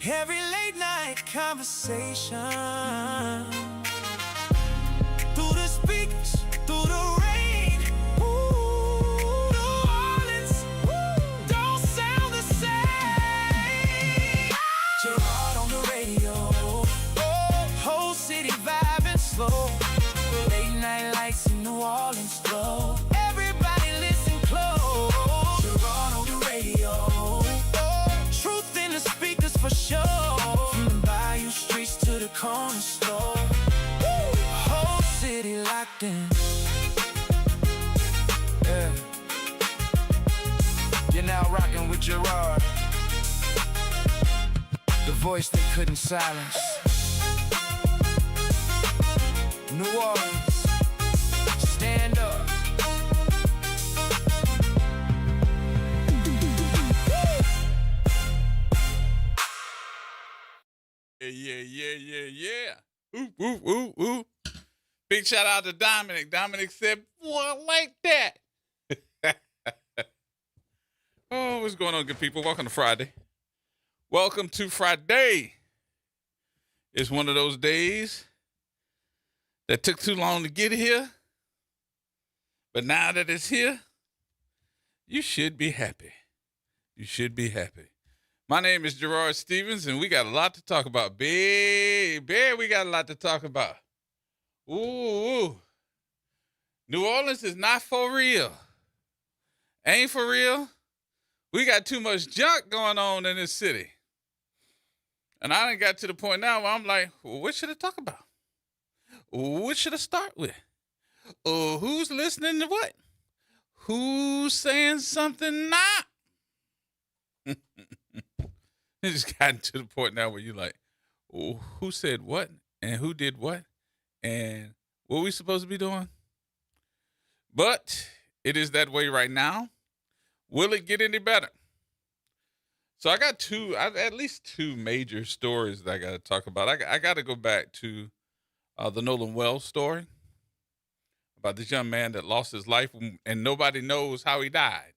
Every late night conversation, through the speakers, through the rain. Ooh, New Orleans, don't sound the same. Gerard on the radio, whole city vibing slow. Late night lights in New Orleans glow. Everybody listen close. Gerard on the radio, truth in the speakers for sure. From the bayou streets to the corner store, whole city locked in. Yeah. You're now rocking with Gerard, the voice they couldn't silence. New Orleans, stand up. Yeah. Ooh. Big shout out to Dominic. Dominic said, "Boy, I like that." Oh, what's going on, good people? Welcome to Friday. Welcome to Friday. It's one of those days that took too long to get here. But now that it's here, you should be happy. You should be happy. My name is Gerard Stevens, and we got a lot to talk about. Baby, we got a lot to talk about. Ooh. New Orleans is not for real. Ain't for real. We got too much junk going on in this city. And I done got to the point now where I'm like, well, what should I talk about? What should I start with? Who's listening to what? Who's saying something now? It just gotten to the point now where you're like, who said what? And who did what? And what we supposed to be doing? But it is that way right now. Will it get any better? So I got at least two major stories that I got to talk about. I got to go back to the Nolan Wells story about this young man that lost his life and nobody knows how he died.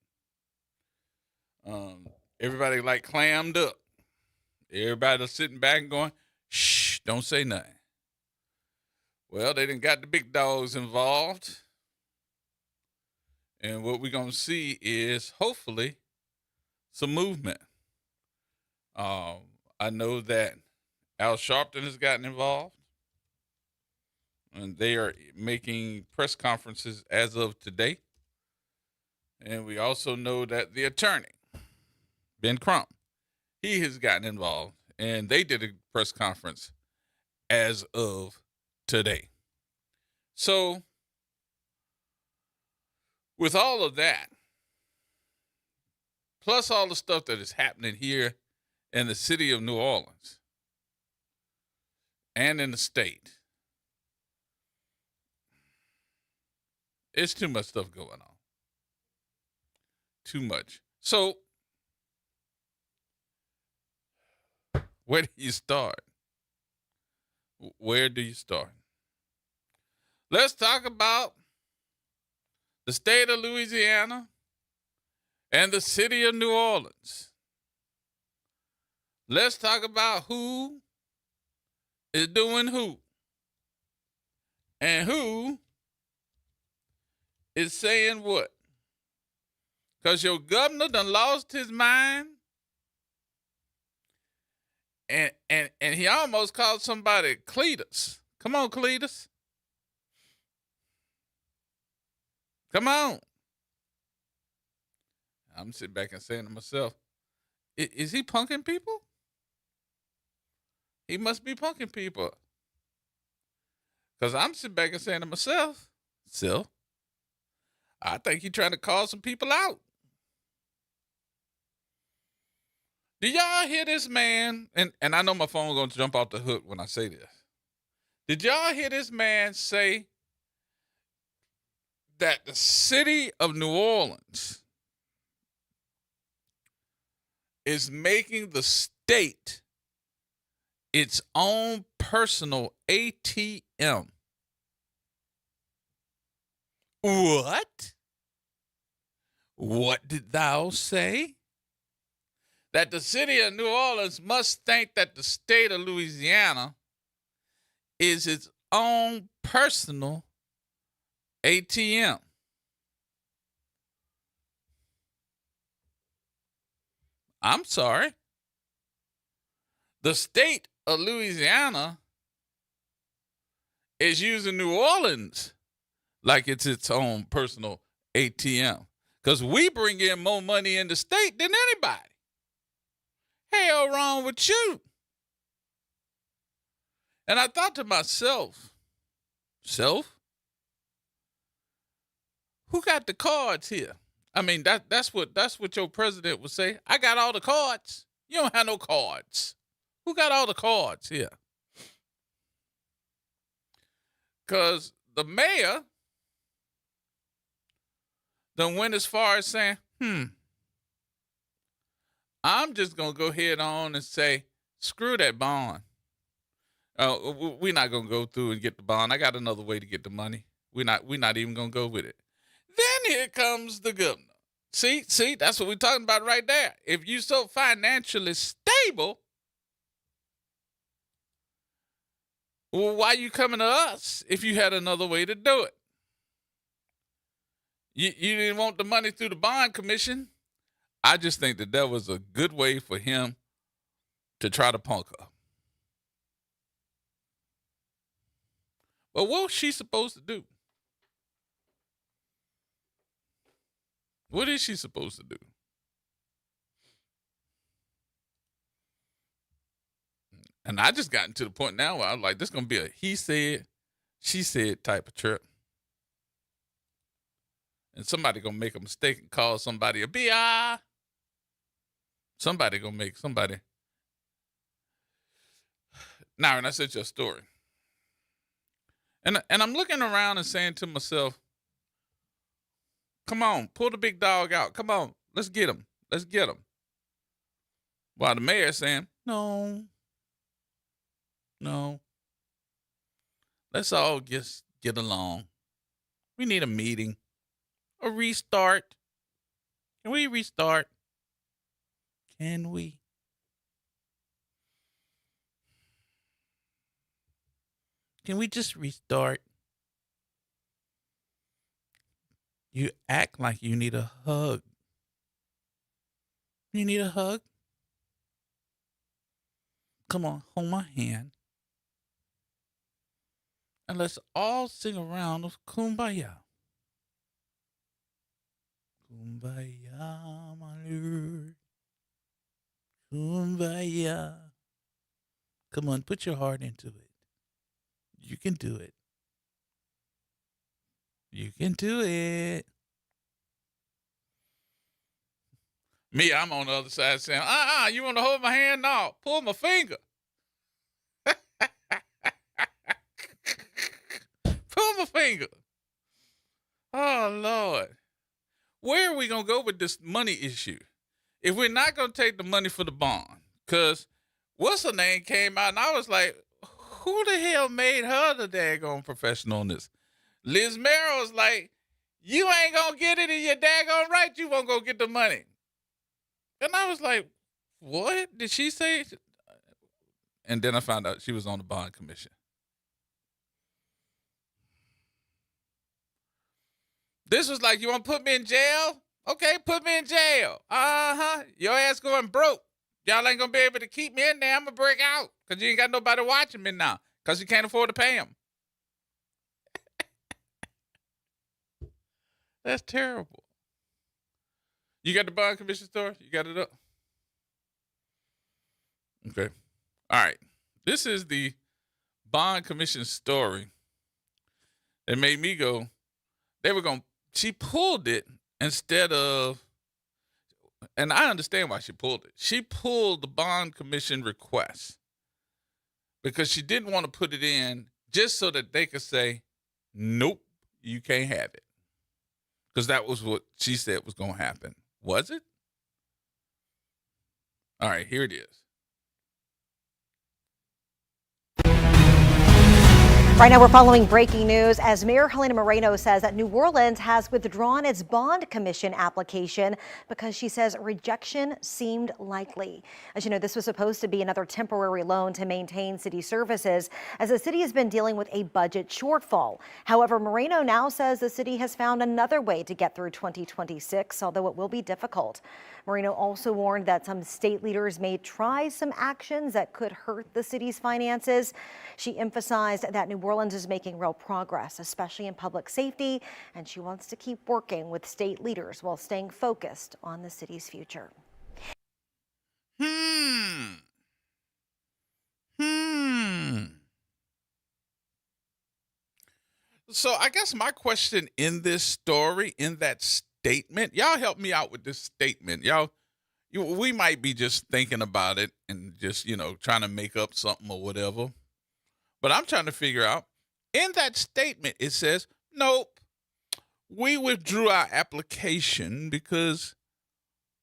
Everybody like clammed up. Everybody sitting back and going, shh, don't say nothing. Well, they done got the big dogs involved. And what we're going to see is hopefully some movement. I know that Al Sharpton has gotten involved. And they are making press conferences as of today. And we also know that the attorney, Ben Crump, he has gotten involved. And they did a press conference as of today. So, with all of that, plus all the stuff that is happening here in the city of New Orleans and in the state, it's too much stuff going on. Too much. So, where do you start? Where do you start? Let's talk about the state of Louisiana and the city of New Orleans. Let's talk about who is doing who and who is saying what. Because your governor done lost his mind and he almost called somebody Cletus. Come on, Cletus. Come on. I'm sitting back and saying to myself, is he punking people? He must be punking people. Because I'm sitting back and saying to myself, I think he's trying to call some people out. Do y'all hear this man? And I know my phone going to jump off the hook when I say this. Did y'all hear this man say that the city of New Orleans is making the state its own personal ATM? What? What did thou say? that the city of New Orleans must think that the state of Louisiana is its own personal ATM. I'm sorry. The state of Louisiana is using New Orleans like it's its own personal ATM. Because we bring in more money in the state than anybody. Hell wrong with you. And I thought to myself, who got the cards here? I mean, that's what your president would say. I got all the cards. You don't have no cards. Who got all the cards here? Because the mayor done went as far as saying, I'm just going to go ahead on and say, screw that bond. We're not going to go through and get the bond. I got another way to get the money. We're not even going to go with it. Then here comes the governor. See, that's what we're talking about right there. If you're so financially stable, well, why you coming to us if you had another way to do it? You didn't want the money through the bond commission. I just think that was a good way for him to try to punk her. But what was she supposed to do? What is she supposed to do? And I just gotten to the point now where I'm like, this is going to be a he said, she said type of trip. And somebody going to make a mistake and call somebody a BI. Somebody going to make somebody. Now, and I said your story. And I'm looking around and saying to myself, come on, pull the big dog out. Come on, let's get him. Let's get him. While the mayor's saying, no. Let's all just get along. We need a meeting. A restart. Can we restart? Can we? Can we just restart? You act like you need a hug. You need a hug? Come on, hold my hand. And let's all sing a round of Kumbaya. Kumbaya, my Lord. Kumbaya. Come on, put your heart into it. You can do it. You can do it. Me, I'm on the other side saying, you want to hold my hand? No, pull my finger. Pull my finger. Oh, Lord. Where are we going to go with this money issue? If we're not going to take the money for the bond, because what's her name came out, and I was like, who the hell made her the daggone professional on this? Liz Merrill was like, you ain't going to get it and you're daggone right, you won't go get the money. And I was like, what did she say? And then I found out she was on the bond commission. This was like, you want to put me in jail? Okay, put me in jail. Your ass going broke. Y'all ain't going to be able to keep me in there. I'm going to break out because you ain't got nobody watching me now because you can't afford to pay them. That's terrible. You got the bond commission story? You got it up? Okay. All right. This is the bond commission story that made me go, she pulled it instead of, and I understand why she pulled it. She pulled the bond commission request because she didn't want to put it in just so that they could say, nope, you can't have it. Because that was what she said was going to happen. Was it? All right, here it is. Right now, we're following breaking news as Mayor Helena Moreno says that New Orleans has withdrawn its bond commission application because she says rejection seemed likely. As you know, this was supposed to be another temporary loan to maintain city services as the city has been dealing with a budget shortfall. However, Moreno now says the city has found another way to get through 2026, although it will be difficult. Moreno also warned that some state leaders may try some actions that could hurt the city's finances. She emphasized that New Orleans is making real progress, especially in public safety, and she wants to keep working with state leaders while staying focused on the city's future. So I guess my question in this story, in that statement, y'all help me out with this statement. We might be just thinking about it and just, trying to make up something or whatever. But I'm trying to figure out, in that statement, it says, nope, we withdrew our application because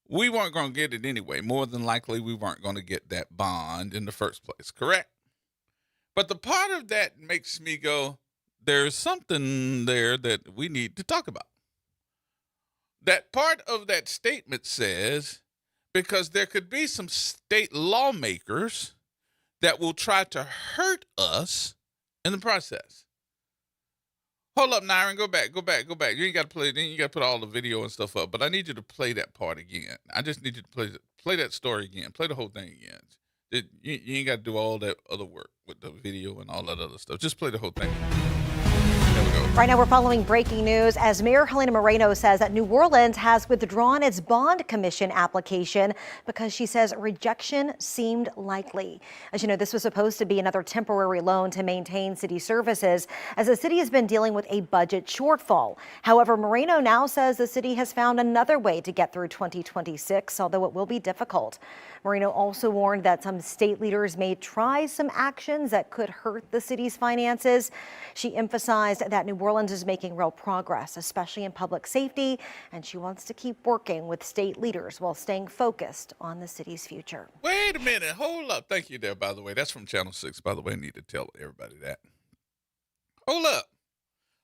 we weren't going to get it anyway. More than likely, we weren't going to get that bond in the first place, correct? But the part of that makes me go, there's something there that we need to talk about. That part of that statement says, because there could be some state lawmakers that will try to hurt us in the process. Hold up, Nyron, go back. You ain't got to play, then you got to put all the video and stuff up, but I need you to play that part again. I just need you to play that story again. Play the whole thing again. You ain't got to do all that other work with the video and all that other stuff. Just play the whole thing. There we go. Right now, we're following breaking news as Mayor Helena Moreno says that New Orleans has withdrawn its bond commission application because she says rejection seemed likely. As you know, this was supposed to be another temporary loan to maintain city services as the city has been dealing with a budget shortfall. However, Moreno now says the city has found another way to get through 2026, although it will be difficult. Moreno also warned that some state leaders may try some actions that could hurt the city's finances. She emphasized that New Orleans is making real progress, especially in public safety, and she wants to keep working with state leaders while staying focused on the city's future. Wait a minute. Hold up. Thank you there, by the way. That's from Channel 6, by the way. I need to tell everybody that. Hold up.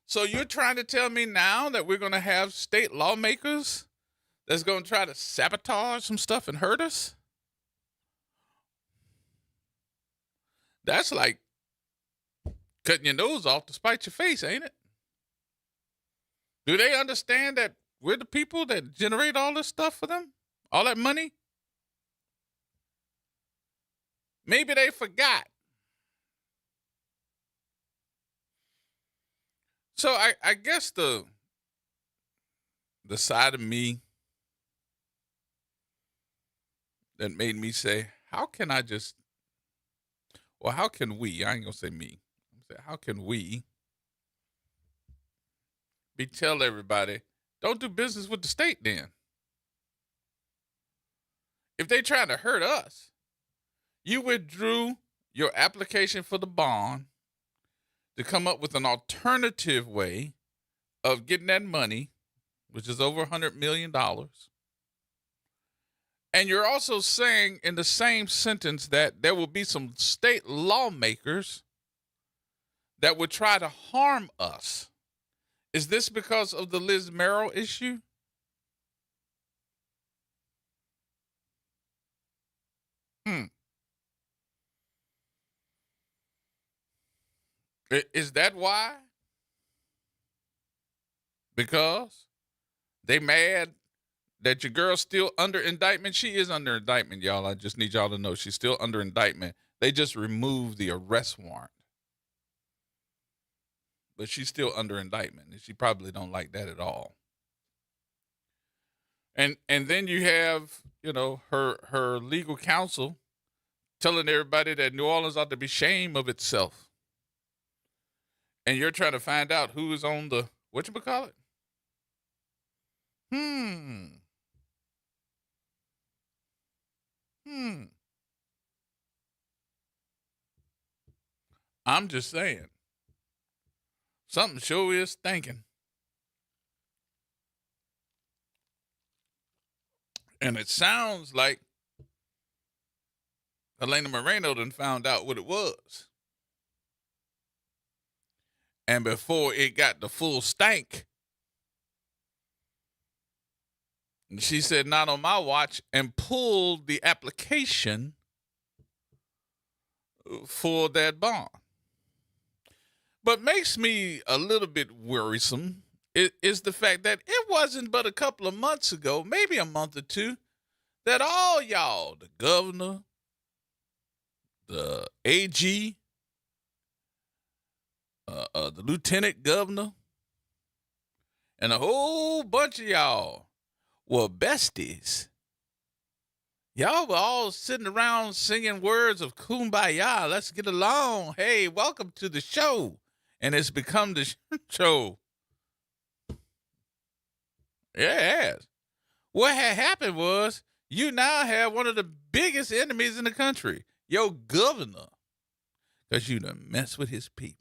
So you're trying to tell me now that we're going to have state lawmakers that's going to try to sabotage some stuff and hurt us? That's like cutting your nose off to spite your face, ain't it? Do they understand that we're the people that generate all this stuff for them? All that money? Maybe they forgot. So I guess the side of me that made me say, how can we, I ain't gonna say me, how can we tell everybody, don't do business with the state then? If they trying to hurt us, you withdrew your application for the bond to come up with an alternative way of getting that money, which is over $100 million. And you're also saying in the same sentence that there will be some state lawmakers that would try to harm us. Is this because of the Liz Merrill issue? Is that why? Because they mad that your girl's still under indictment? She is under indictment, y'all. I just need y'all to know she's still under indictment. They just removed the arrest warrant. But she's still under indictment, and she probably don't like that at all. And then you have, her legal counsel telling everybody that New Orleans ought to be ashamed of itself. And you're trying to find out who is on the, whatchamacallit? I'm just saying. Something sure is stinking. And it sounds like Helena Moreno done found out what it was. And before it got the full stank, she said, not on my watch, and pulled the application for that bond. But makes me a little bit worrisome is the fact that it wasn't but a couple of months ago, maybe a month or two, that all y'all, the governor, the AG, the lieutenant governor, and a whole bunch of y'all were besties. Y'all were all sitting around singing words of kumbaya. Let's get along. Hey, welcome to the show. And it's become the show. Yeah, it has. What had happened was you now have one of the biggest enemies in the country, your governor, because you done mess with his people.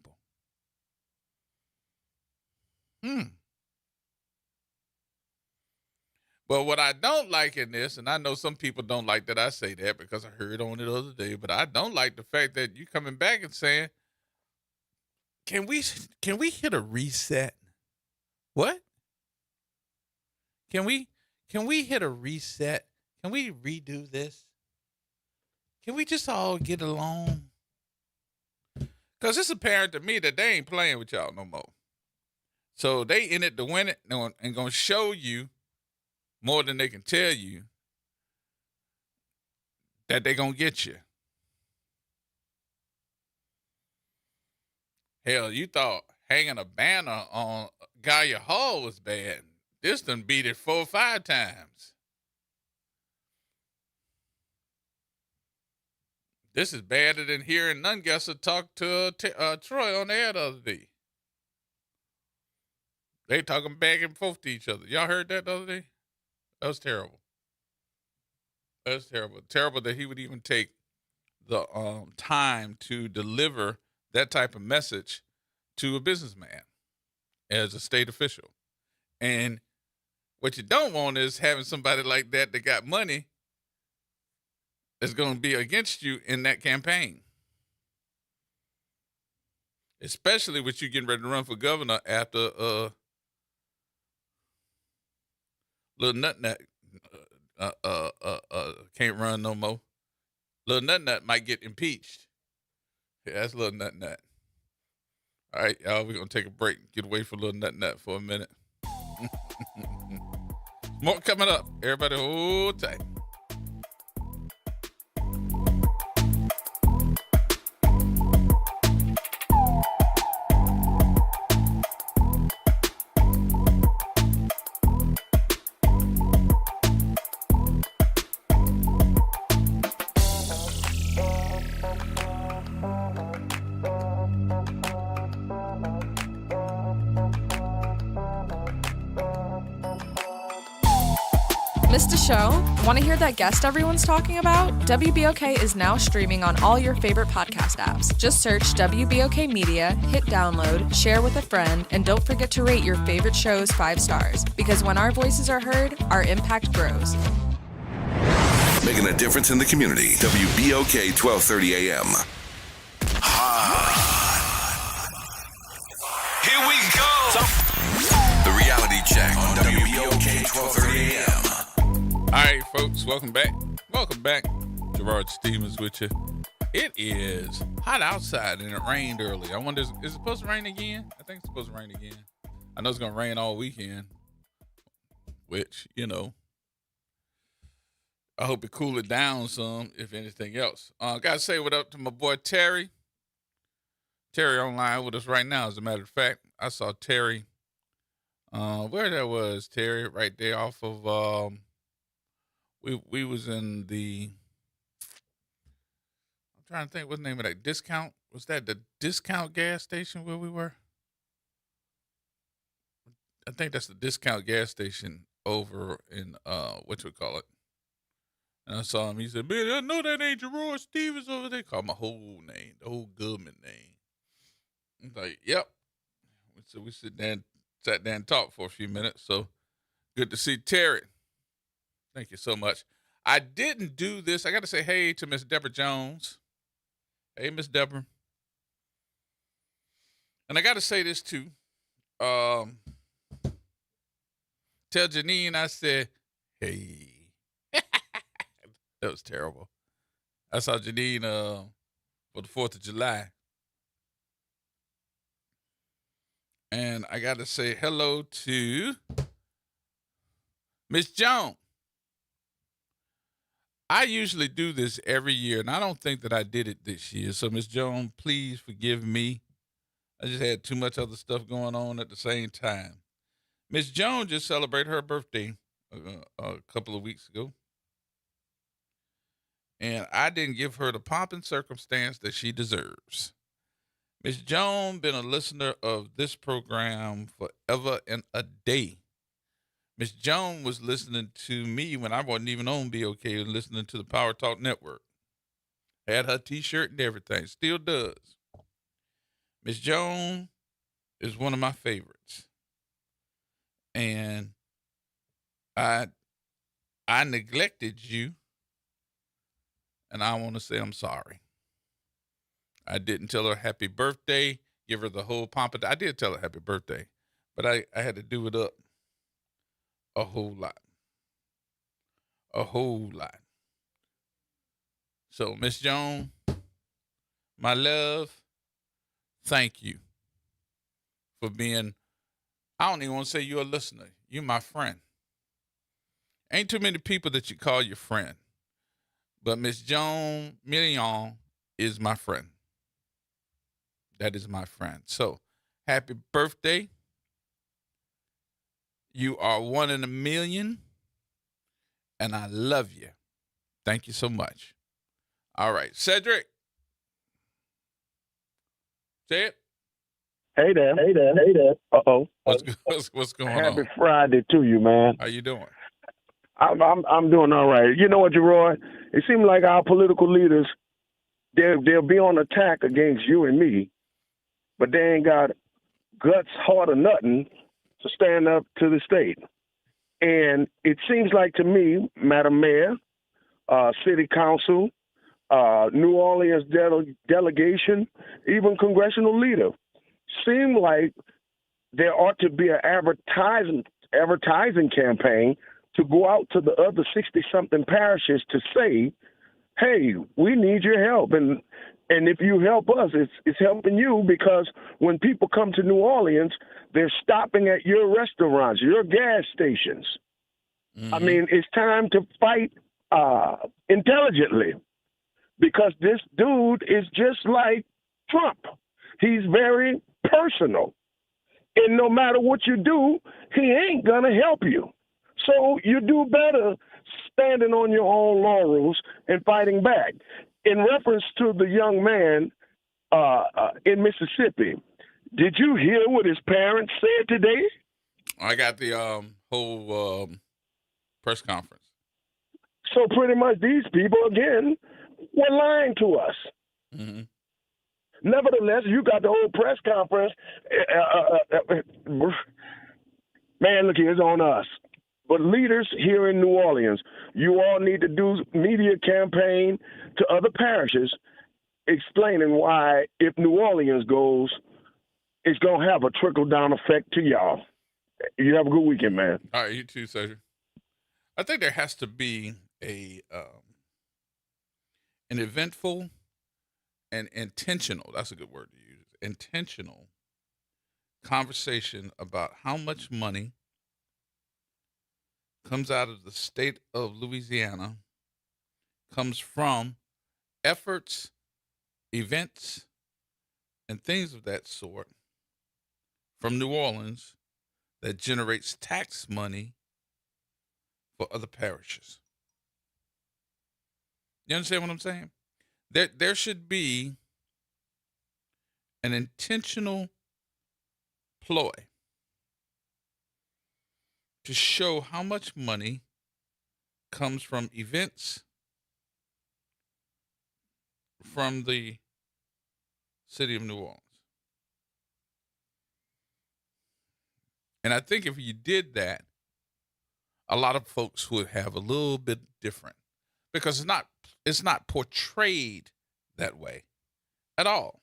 But what I don't like in this, and I know some people don't like that I say that because I heard on it the other day, but I don't like the fact that you coming back and saying, can we hit a reset? What? Can we hit a reset? Can we redo this? Can we just all get along? Because it's apparent to me that they ain't playing with y'all no more. So they in it to win it and going to show you more than they can tell you that they going to get you. Hell, you thought hanging a banner on Gaia Hall was bad. This done beat it 4 or 5 times. This is badder than hearing Nungesser talk to Troy on the air the other day. They talking back and forth to each other. Y'all heard that the other day? That was terrible. That was terrible. Terrible that he would even take the time to deliver that type of message to a businessman as a state official. And what you don't want is having somebody like that got money that's going to be against you in that campaign. Especially with you getting ready to run for governor after Little Nut can't run no more. Little Nut might get impeached. Yeah, that's Little Nut. All right, y'all, we're going to take a break. Get away from Little Nut for a minute. More coming up. Everybody hold tight. Missed a show? Want to hear that guest everyone's talking about? WBOK is now streaming on all your favorite podcast apps. Just search WBOK Media, hit download, share with a friend, and don't forget to rate your favorite shows 5 stars. Because when our voices are heard, our impact grows. Making a difference in the community. WBOK 1230 AM. Here we go. The reality check on WBOK 1230 AM. All right, folks, welcome back. Welcome back. Gerard Stevens with you. It is hot outside and it rained early. I wonder, is it supposed to rain again? I think it's supposed to rain again. I know it's going to rain all weekend, which, you know, I hope it cool it down some, if anything else. Got to say what up to my boy Terry. Terry online with us right now, as a matter of fact. I saw Terry, where that was, Terry, right there off of, we was in the, I'm trying to think what's the name of that, Discount? Was that the Discount gas station where we were? I think that's the Discount gas station over in, whatchamacallit. And I saw him, he said, man, I know that ain't Gerard Stevens over there. Called my whole name, the whole government name. I'm like, yep. So we sat down and talked for a few minutes. So good to see Terry. Thank you so much. I didn't do this. I got to say hey to Miss Deborah Jones. Hey, Miss Deborah. And I got to say this too. Tell Janine I said, hey. That was terrible. I saw Janine for the 4th of July. And I got to say hello to Miss Joan. I usually do this every year, and I don't think that I did it this year. So, Miss Joan, please forgive me. I just had too much other stuff going on at the same time. Miss Joan just celebrated her birthday a couple of weeks ago. And I didn't give her the pomp and circumstance that she deserves. Miss Joan been a listener of this program forever and a day. Miss Joan was listening to me when I wasn't even on BOK, listening to the Power Talk Network. Had her T-shirt and everything. Still does. Miss Joan is one of my favorites. And I neglected you. And I want to say I'm sorry. I didn't tell her happy birthday, give her the whole pomp. I did tell her happy birthday, but I had to do it up a whole lot. A whole lot. So, Miss Joan, my love, thank you for being, I don't even want to say you're a listener. You're my friend. Ain't too many people that you call your friend. But Miss Joan Million is my friend. That is my friend. So, happy birthday. You are one in a million, and I love you. Thank you so much. All right, Cedric. Say it. Hey there. Uh-oh. What's going Happy on? Friday to you, man. How you doing? I'm doing all right. You know what, Gerod? It seems like our political leaders, they'll be on attack against you and me, but they ain't got guts, heart, or nothing to stand up to the state. And it seems like to me, Madam Mayor, City Council, New Orleans delegation, even congressional leader, seem like there ought to be an advertising campaign to go out to the other 60-something parishes to say, hey, we need your help. And if you help us, it's helping you, because when people come to New Orleans, they're stopping at your restaurants, your gas stations. Mm-hmm. I mean, it's time to fight intelligently, because this dude is just like Trump. He's very personal. And no matter what you do, he ain't going to help you. So you do better standing on your own laurels and fighting back. In reference to the young man in Mississippi, did you hear what his parents said today? I got the whole press conference. So pretty much these people, again, were lying to us. Mm-hmm. Nevertheless, you got the whole press conference. Man, look here, it's on us. But leaders here in New Orleans, you all need to do media campaign to other parishes explaining why, if New Orleans goes, it's going to have a trickle-down effect to y'all. You have a good weekend, man. All right, you too, Cedric. I think there has to be an eventful and intentional, that's a good word to use, intentional conversation about how much money comes out of the state of Louisiana, comes from efforts, events, and things of that sort from New Orleans that generates tax money for other parishes. You understand what I'm saying? There should be an intentional ploy to show how much money comes from events from the city of New Orleans. And I think if you did that, a lot of folks would have a little bit different, because it's not portrayed that way at all.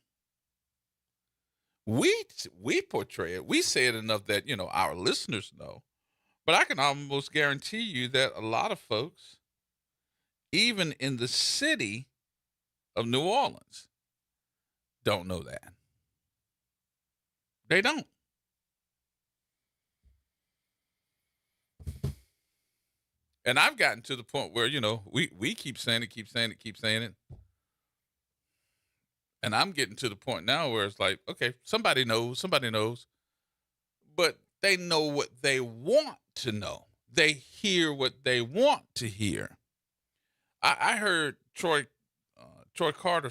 we portray it. We say it enough that, you know, our listeners know. But I can almost guarantee you that a lot of folks, even in the city of New Orleans, don't know that. They don't. And I've gotten to the point where, you know, we keep saying it. And I'm getting to the point now where it's like, okay, somebody knows. But they know what they want to know. They hear what they want to hear. I heard Congressman Troy Carter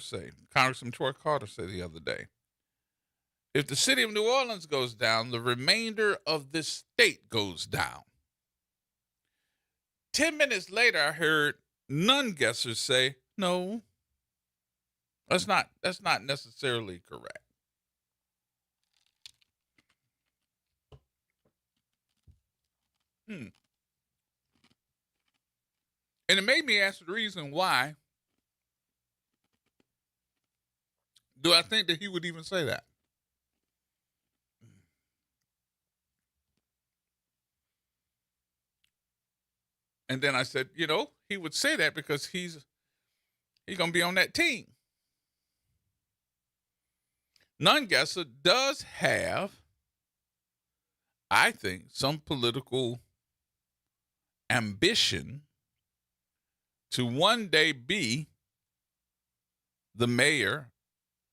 say the other day, if the city of New Orleans goes down, the remainder of this state goes down. 10 minutes later, I heard non-guessers say, no, that's not necessarily correct. And it made me ask the reason why do I think that he would even say that? And then I said, you know, he would say that because he's going to be on that team. Non-guesser does have, I think, some political ambition to one day be the mayor,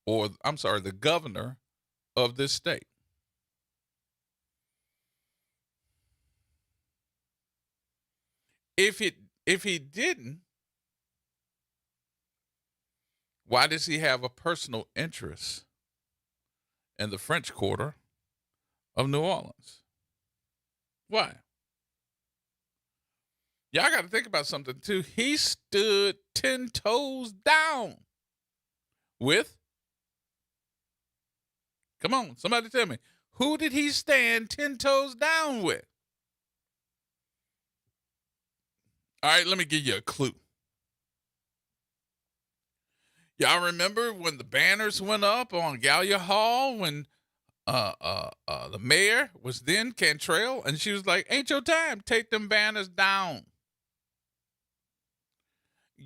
or I'm sorry, the governor of this state. If he didn't, why does he have a personal interest in the French Quarter of New Orleans? Why? Y'all got to think about something too. He stood 10 toes down with, come on, somebody tell me, who did he stand 10 toes down with? All right, let me give you a clue. Y'all remember when the banners went up on Gallia Hall when the mayor was then Cantrell, and she was like, ain't your time, take them banners down.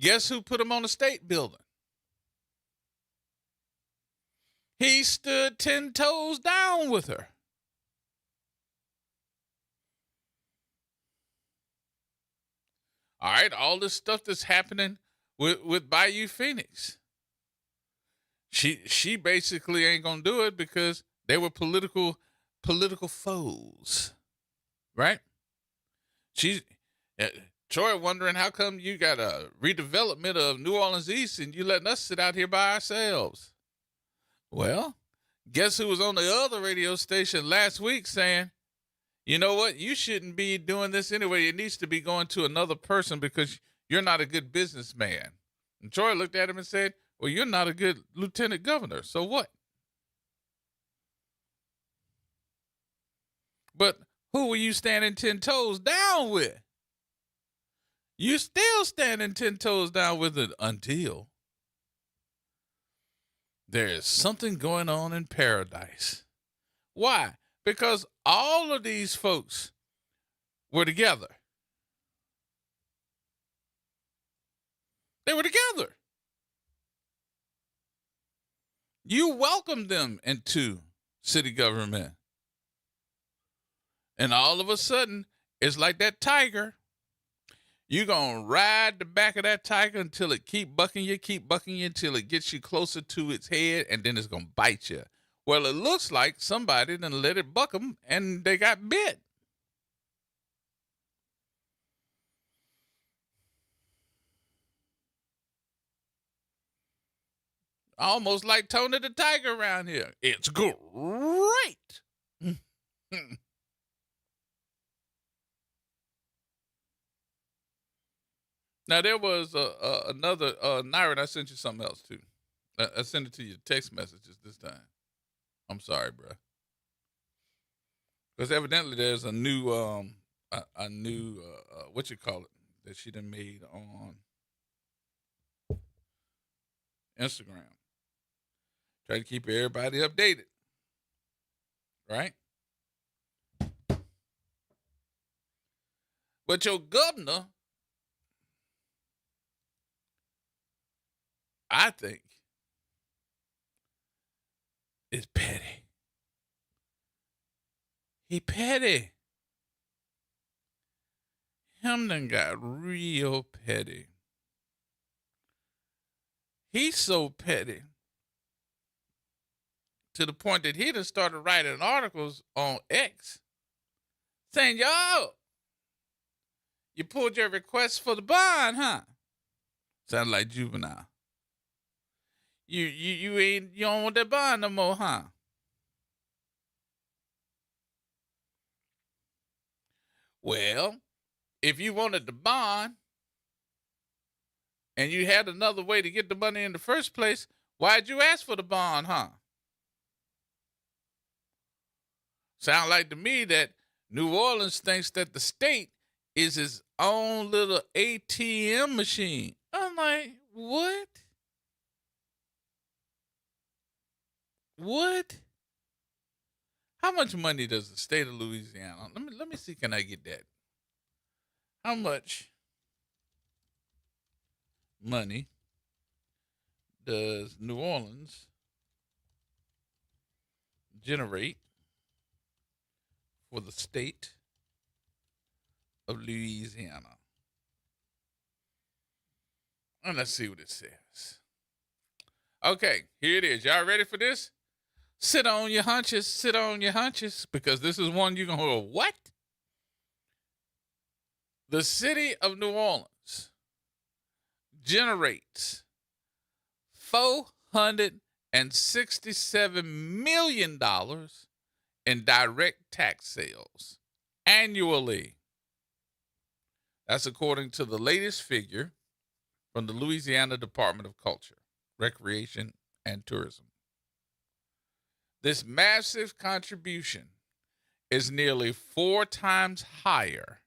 Guess who put them on the state building? He stood 10 toes down with her. All right, all this stuff that's happening with Bayou Phoenix. She basically ain't gonna do it because they were political foes, right? Troy wondering how come you got a redevelopment of New Orleans East and you letting us sit out here by ourselves. Well, guess who was on the other radio station last week saying, you know what, you shouldn't be doing this anyway. It needs to be going to another person because you're not a good businessman. And Troy looked at him and said, well, you're not a good lieutenant governor, so what? But who were you standing 10 toes down with? You still standing 10 toes down with it until there is something going on in paradise. Why? Because all of these folks were together. They were together. You welcomed them into city government. And all of a sudden, it's like that tiger. You're going to ride the back of that tiger until it keep bucking you until it gets you closer to its head, and then it's going to bite you. Well, it looks like somebody done let it buck them, and they got bit. Almost like Tony the Tiger around here. It's great. Now, there was another, Nyron, I sent you something else, too. I sent it to you text messages this time. I'm sorry, bro. Because evidently there's a new, what you call it, that she done made on Instagram. Try to keep everybody updated. right? But your governor, I think, is petty. He petty. Him done got real petty. He's so petty to the point that he done started writing articles on X saying, yo, you pulled your request for the bond, huh? Sounds like juvenile. You don't want that bond no more, huh? Well, if you wanted the bond and you had another way to get the money in the first place, why'd you ask for the bond, huh? Sound like to me that New Orleans thinks that the state is its own little ATM machine. I'm like, what? What? How much money does the state of Louisiana? Let me see, can I get that? How much money does New Orleans generate for the state of Louisiana? And let's see what it says. Okay, here it is. Y'all ready for this? Sit on your hunches, because this is one you're going to go, what? The city of New Orleans generates $467 million in direct tax sales annually. That's according to the latest figure from the Louisiana Department of Culture, Recreation, and Tourism. This massive contribution is nearly 4 times higher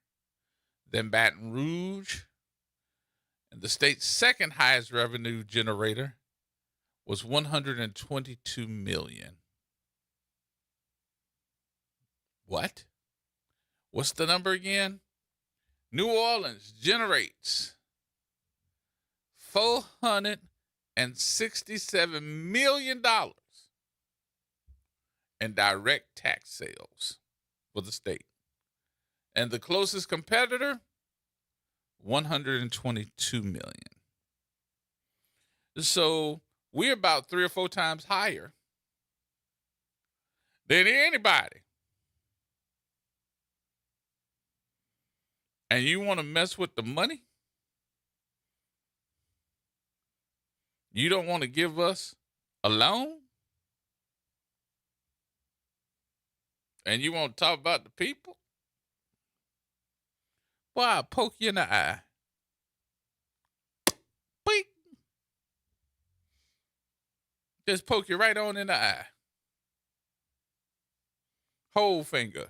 than Baton Rouge, and the state's second highest revenue generator was $122 million. What? What's the number again? New Orleans generates $467 million in direct tax sales for the state. And the closest competitor, $122 million. So we're about 3 or 4 times higher than anybody. And you want to mess with the money? You don't want to give us a loan? And you want to talk about the people? Boy, I'll poke you in the eye. Beep. Just poke you right on in the eye. Whole finger.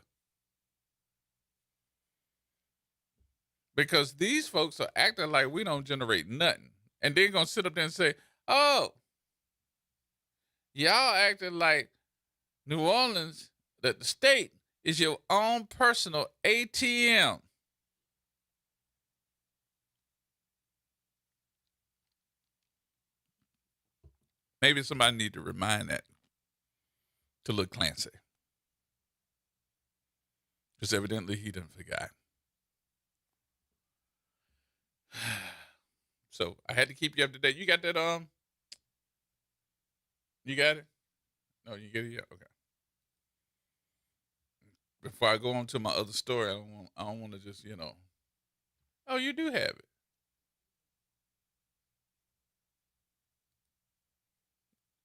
Because these folks are acting like we don't generate nothing. And they're going to sit up there and say, oh, y'all acting like New Orleans, that the state is your own personal ATM. Maybe somebody need to remind that to Lil Clancy. Because evidently he done forgot. So I had to keep you up to date. You got that, you got it? No, you get it? Yeah, okay. Before I go on to my other story, I don't want to just, oh, you do have it.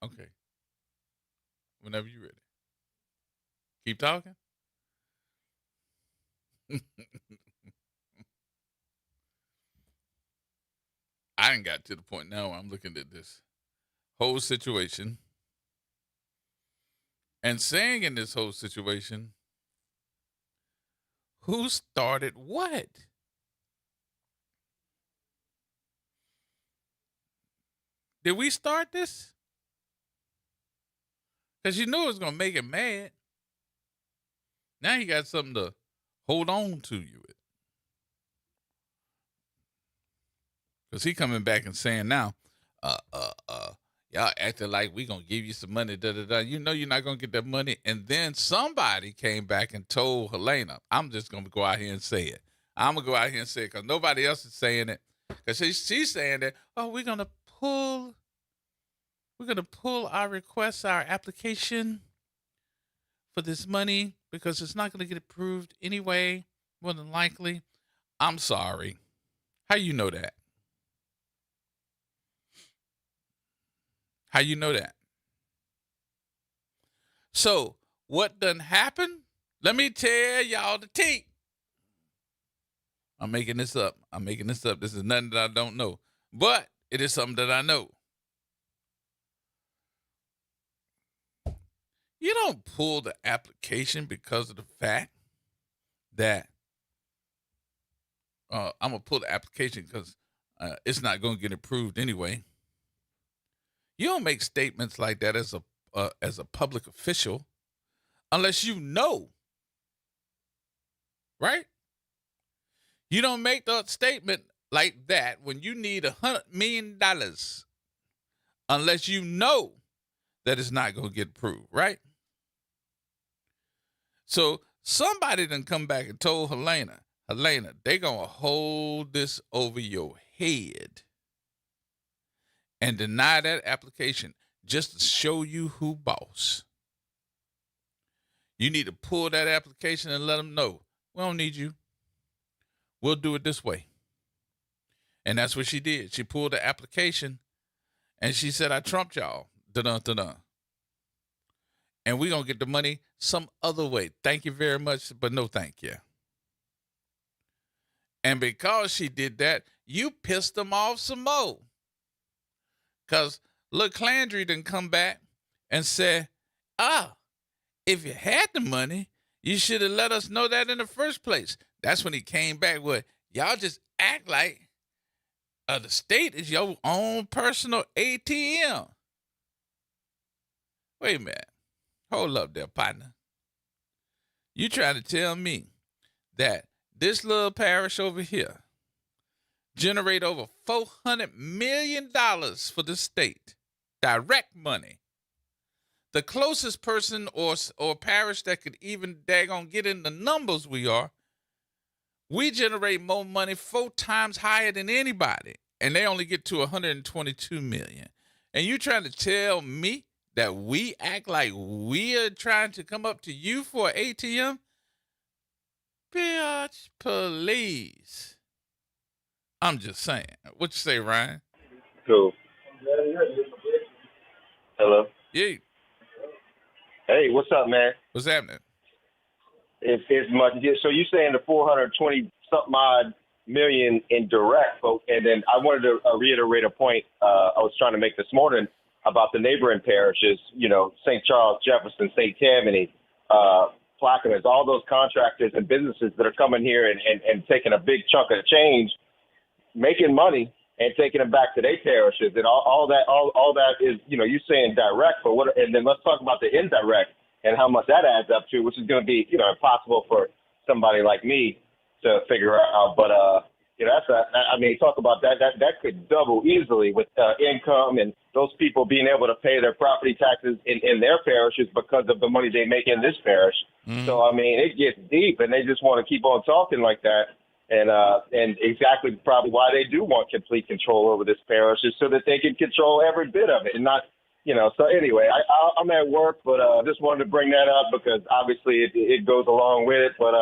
Okay. Whenever you're ready. Keep talking. I ain't got to the point now where I'm looking at this whole situation and saying in this whole situation, who started what? Did we start this? Because you knew it was going to make him mad. Now you got something to hold on to you with. Because he coming back and saying now, y'all acting like we going to give you some money, da-da-da. You know you're not going to get that money. And then somebody came back and told Helena, I'm just going to go out here and say it. I'm going to go out here and say it because nobody else is saying it. Because she's saying that, we're going to pull our request, our application for this money because it's not going to get approved anyway, more than likely. I'm sorry. How you know that? How you know that? So what done happened? Let me tell y'all the tea. I'm making this up. This is nothing that I don't know. But it is something that I know. You don't pull the application because of the fact that I'm going to pull the application because it's not going to get approved anyway. You don't make statements like that as a public official unless you know, right? You don't make the statement like that when you need $100 million unless you know that it's not going to get approved, right? So somebody done come back and told Helena, they going to hold this over your head and deny that application just to show you who boss. You need to pull that application and let them know, we don't need you. We'll do it this way. And that's what she did. She pulled the application and she said, I trumped y'all. Dun-dun-dun-dun. And we're going to get the money some other way. Thank you very much, but no thank you. And because she did that, you pissed them off some more. Because look, Clandry didn't come back and say, if you had the money, you should have let us know that in the first place. That's when he came back with, y'all just act like the state is your own personal ATM. Wait a minute. Hold up there, partner. You trying to tell me that this little parish over here generate over $400 million for the state, direct money. The closest person or parish that could even daggone get in the numbers we generate more money 4 times higher than anybody, and they only get to $122 million. And you trying to tell me that we act like we are trying to come up to you for an ATM? Bitch, please. I'm just saying. What you say, Ryan? Cool. Hello. Yeah. Hey, what's up, man? What's happening? It's much. So you saying the 420 something odd million in direct, and then I wanted to reiterate a point I was trying to make this morning about the neighboring parishes. You know, St. Charles, Jefferson, St. Tammany, Plaquemines, all those contractors and businesses that are coming here and taking a big chunk of change, making money and taking them back to their parishes, and all that is, you know, you're saying direct, but what? And then let's talk about the indirect and how much that adds up to, which is going to be, you know, impossible for somebody like me to figure out. But you know, talk about that could double easily with income and those people being able to pay their property taxes in their parishes because of the money they make in this parish. Mm-hmm. So I mean, it gets deep, and they just want to keep on talking like that. And exactly probably why they do want complete control over this parish is so that they can control every bit of it and not, you know. So anyway, I'm at work, but just wanted to bring that up because obviously it goes along with it. But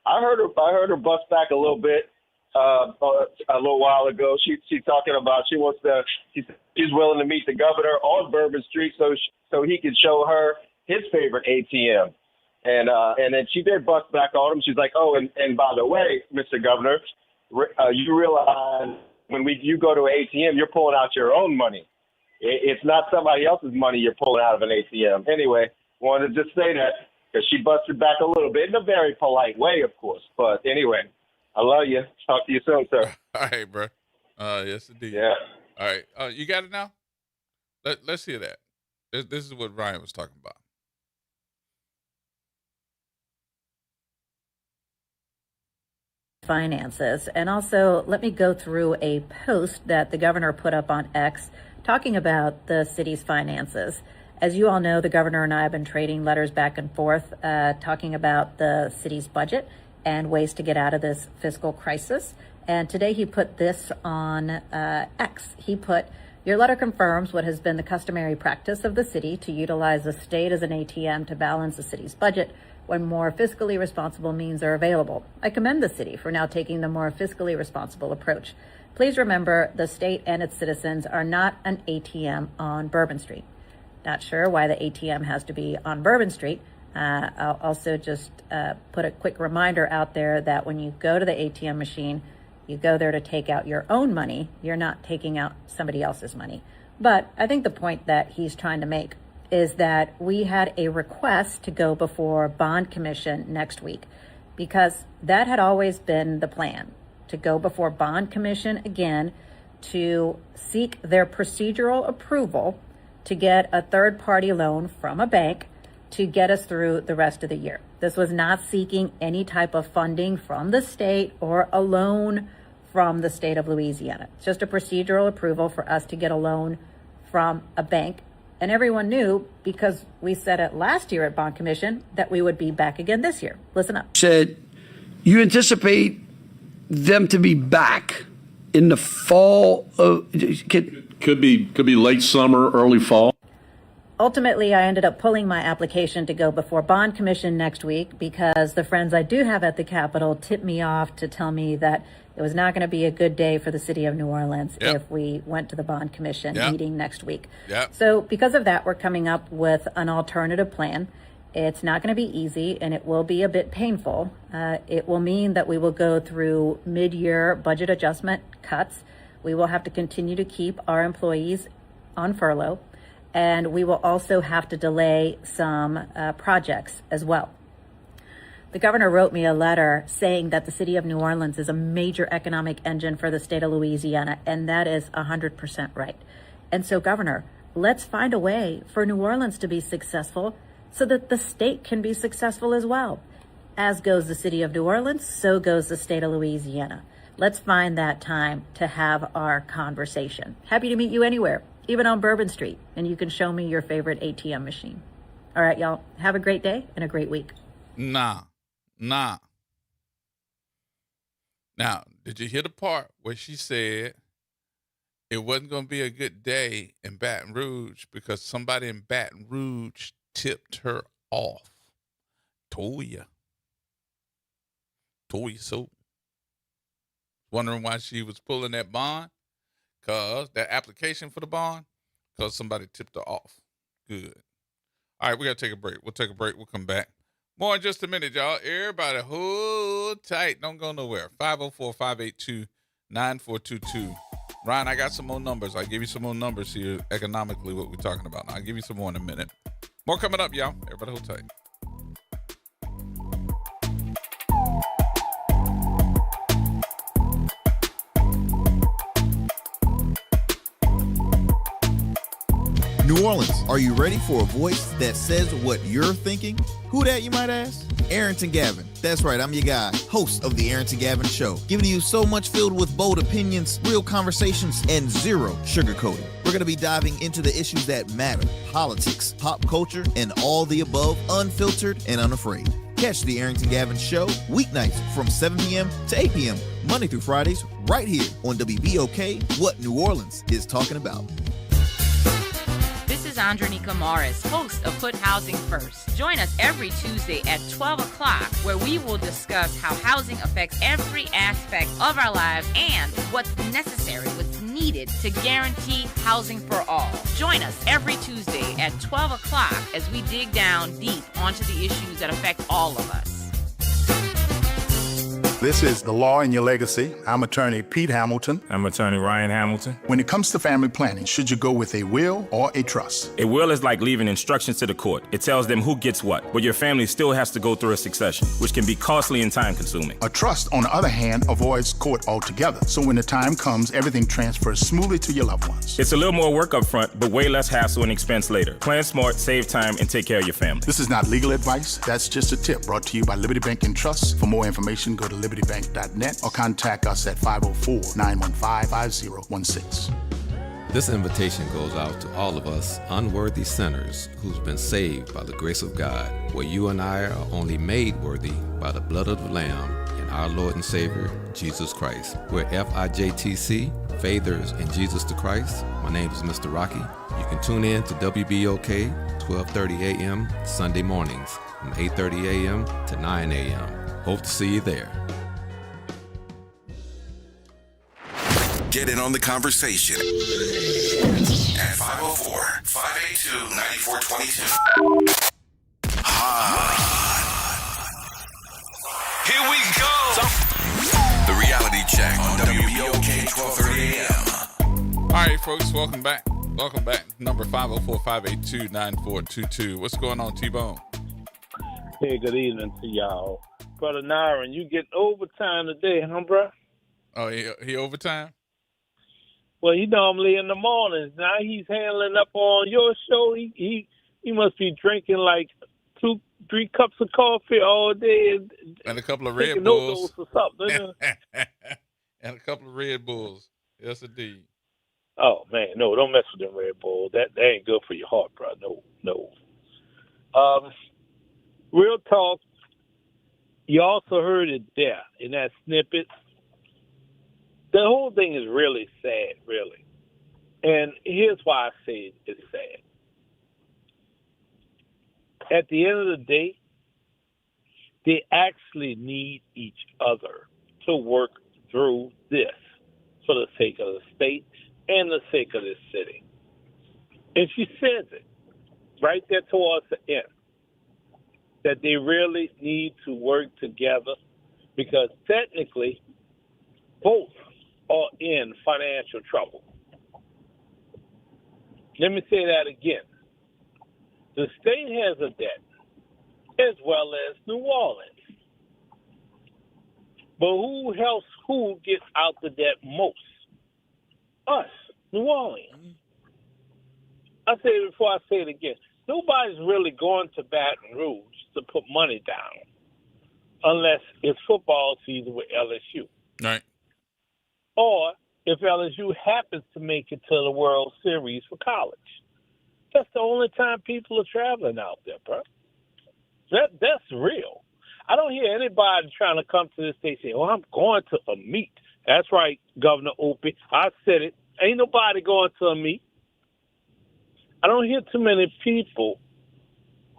I heard her bust back a little bit a little while ago. She's talking about she's willing to meet the governor on Bourbon Street so he can show her his favorite ATM. And then she did bust back on him. She's like, oh, and by the way, Mr. Governor, you realize when you go to an ATM, you're pulling out your own money. It's not somebody else's money you're pulling out of an ATM. Anyway, wanted to just say that because she busted back a little bit in a very polite way, of course. But anyway, I love you. Talk to you soon, sir. All right, bro. Yes, indeed. Yeah. All right. You got it now? Let's hear that. This is what Ryan was talking about. finances. And also, let me go through a post that the governor put up on X talking about the city's finances. As you all know, the governor and I have been trading letters back and forth, talking about the city's budget and ways to get out of this fiscal crisis. And today he put this on X. He put, "Your letter confirms what has been the customary practice of the city to utilize the state as an ATM to balance the city's budget when more fiscally responsible means are available. I commend the city for now taking the more fiscally responsible approach. Please remember the state and its citizens are not an ATM on Bourbon Street." Not sure why the ATM has to be on Bourbon Street. I'll also just put a quick reminder out there that when you go to the ATM machine, you go there to take out your own money. You're not taking out somebody else's money. But I think the point that he's trying to make is that we had a request to go before Bond Commission next week, because that had always been the plan, to go before Bond Commission again to seek their procedural approval to get a third-party loan from a bank to get us through the rest of the year. This was not seeking any type of funding from the state or a loan from the state of Louisiana. It's just a procedural approval for us to get a loan from a bank. And everyone knew, because we said it last year at Bond Commission, that we would be back again this year. Listen up. Said you anticipate them to be back in the fall of could be late summer, early fall. Ultimately, I ended up pulling my application to go before Bond Commission next week because the friends I do have at the Capitol tipped me off to tell me that it was not going to be a good day for the city of New Orleans if we went to the Bond Commission meeting next week. So because of that, we're coming up with an alternative plan. It's not going to be easy, and it will be a bit painful. It will mean that we will go through mid-year budget adjustment cuts. We will have to continue to keep our employees on furlough, and we will also have to delay some projects as well. The governor wrote me a letter saying that the city of New Orleans is a major economic engine for the state of Louisiana, and that is 100% right. And so, Governor, let's find a way for New Orleans to be successful so that the state can be successful as well. As goes the city of New Orleans, so goes the state of Louisiana. Let's find that time to have our conversation. Happy to meet you anywhere, even on Bourbon Street, and you can show me your favorite ATM machine. All right, y'all, have a great day and a great week. Nah. Now, did you hear the part where she said it wasn't going to be a good day in Baton Rouge because somebody in Baton Rouge tipped her off? Told you so. Wondering why she was pulling that bond? Because that application for the bond? Because somebody tipped her off. Good. All right, we got to take a break. We'll take a break. We'll come back. More in just a minute, y'all. Everybody hold tight. Don't go nowhere. 504-582-9422. Ryan, I got some more numbers. I'll give you some more numbers here economically, what we're talking about. I'll give you some more in a minute. More coming up, y'all. Everybody hold tight. New Orleans, are you ready for a voice that says what you're thinking? Who that, you might ask? Arrington Gavin. That's right, I'm your guy, host of the Arrington Gavin Show, giving you so much filled with bold opinions, real conversations, and zero sugarcoating. We're going to be diving into the issues that matter, politics, pop culture, and all the above, unfiltered and unafraid. Catch the Arrington Gavin Show weeknights from 7 p.m. to 8 p.m., Monday through Fridays, right here on WBOK, what New Orleans is talking about. This is Andronica Morris, host of Put Housing First. Join us every Tuesday at 12 o'clock, where we will discuss how housing affects every aspect of our lives and what's necessary, what's needed to guarantee housing for all. Join us every Tuesday at 12 o'clock as we dig down deep onto the issues that affect all of us. This is The Law in Your Legacy. I'm attorney Pete Hamilton. I'm attorney Ryan Hamilton. When it comes to family planning, should you go with a will or a trust? A will is like leaving instructions to the court. It tells them who gets what, but your family still has to go through a succession, which can be costly and time-consuming. A trust, on the other hand, avoids court altogether. So when the time comes, everything transfers smoothly to your loved ones. It's a little more work up front, but way less hassle and expense later. Plan smart, save time, and take care of your family. This is not legal advice. That's just a tip brought to you by Liberty Bank and Trust. For more information, go to libertybank.net or contact us at 504-915-5016. This invitation goes out to all of us unworthy sinners who's been saved by the grace of God, where you and I are only made worthy by the blood of the Lamb and our Lord and Savior, Jesus Christ. We're FIJTC, Faithers in Jesus the Christ. My name is Mr. Rocky. You can tune in to WBOK, 12:30 a.m. Sunday mornings from 8:30 a.m. to 9 a.m. Hope to see you there. Get in on the conversation at 504-582-9422. Here we go. The reality check on WBOK 12:30 a.m. All right, folks, welcome back. Welcome back. Number 504-582-9422. What's going on, T-Bone? Hey, good evening to y'all. Brother Nyron, you get overtime today, huh, bro? Oh, he overtime? Well, he normally in the mornings. Now he's handling up on your show. He must be drinking like 2-3 cups of coffee all day and a couple of Red Bulls Bulls or something. and a couple of Red Bulls. Yes, indeed. Oh man, no, don't mess with them Red Bulls. That ain't good for your heart, bro. No. Real talk. You also heard it there in that snippet. The whole thing is really sad, really. And here's why I say it's sad. At the end of the day, they actually need each other to work through this for the sake of the state and the sake of this city. And she says it right there towards the end, that they really need to work together because technically both are in financial trouble. Let me say that again. The state has a debt as well as New Orleans. But who helps who gets out the debt most? Us, New Orleans. I said it before, I say it again. Nobody's really going to Baton Rouge to put money down unless it's football season with LSU. Right. Or if LSU happens to make it to the World Series for college. That's the only time people are traveling out there, bro. That's real. I don't hear anybody trying to come to this state and say, I'm going to a meet. That's right, Governor Opie. I said it. Ain't nobody going to a meet. I don't hear too many people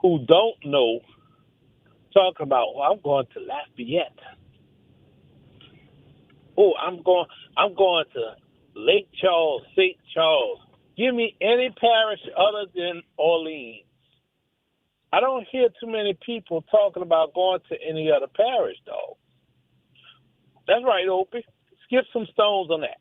who don't know talking about, I'm going to Lafayette. Oh, I'm going to Lake Charles, St. Charles. Give me any parish other than Orleans. I don't hear too many people talking about going to any other parish, dog. That's right, Opie. Skip some stones on that.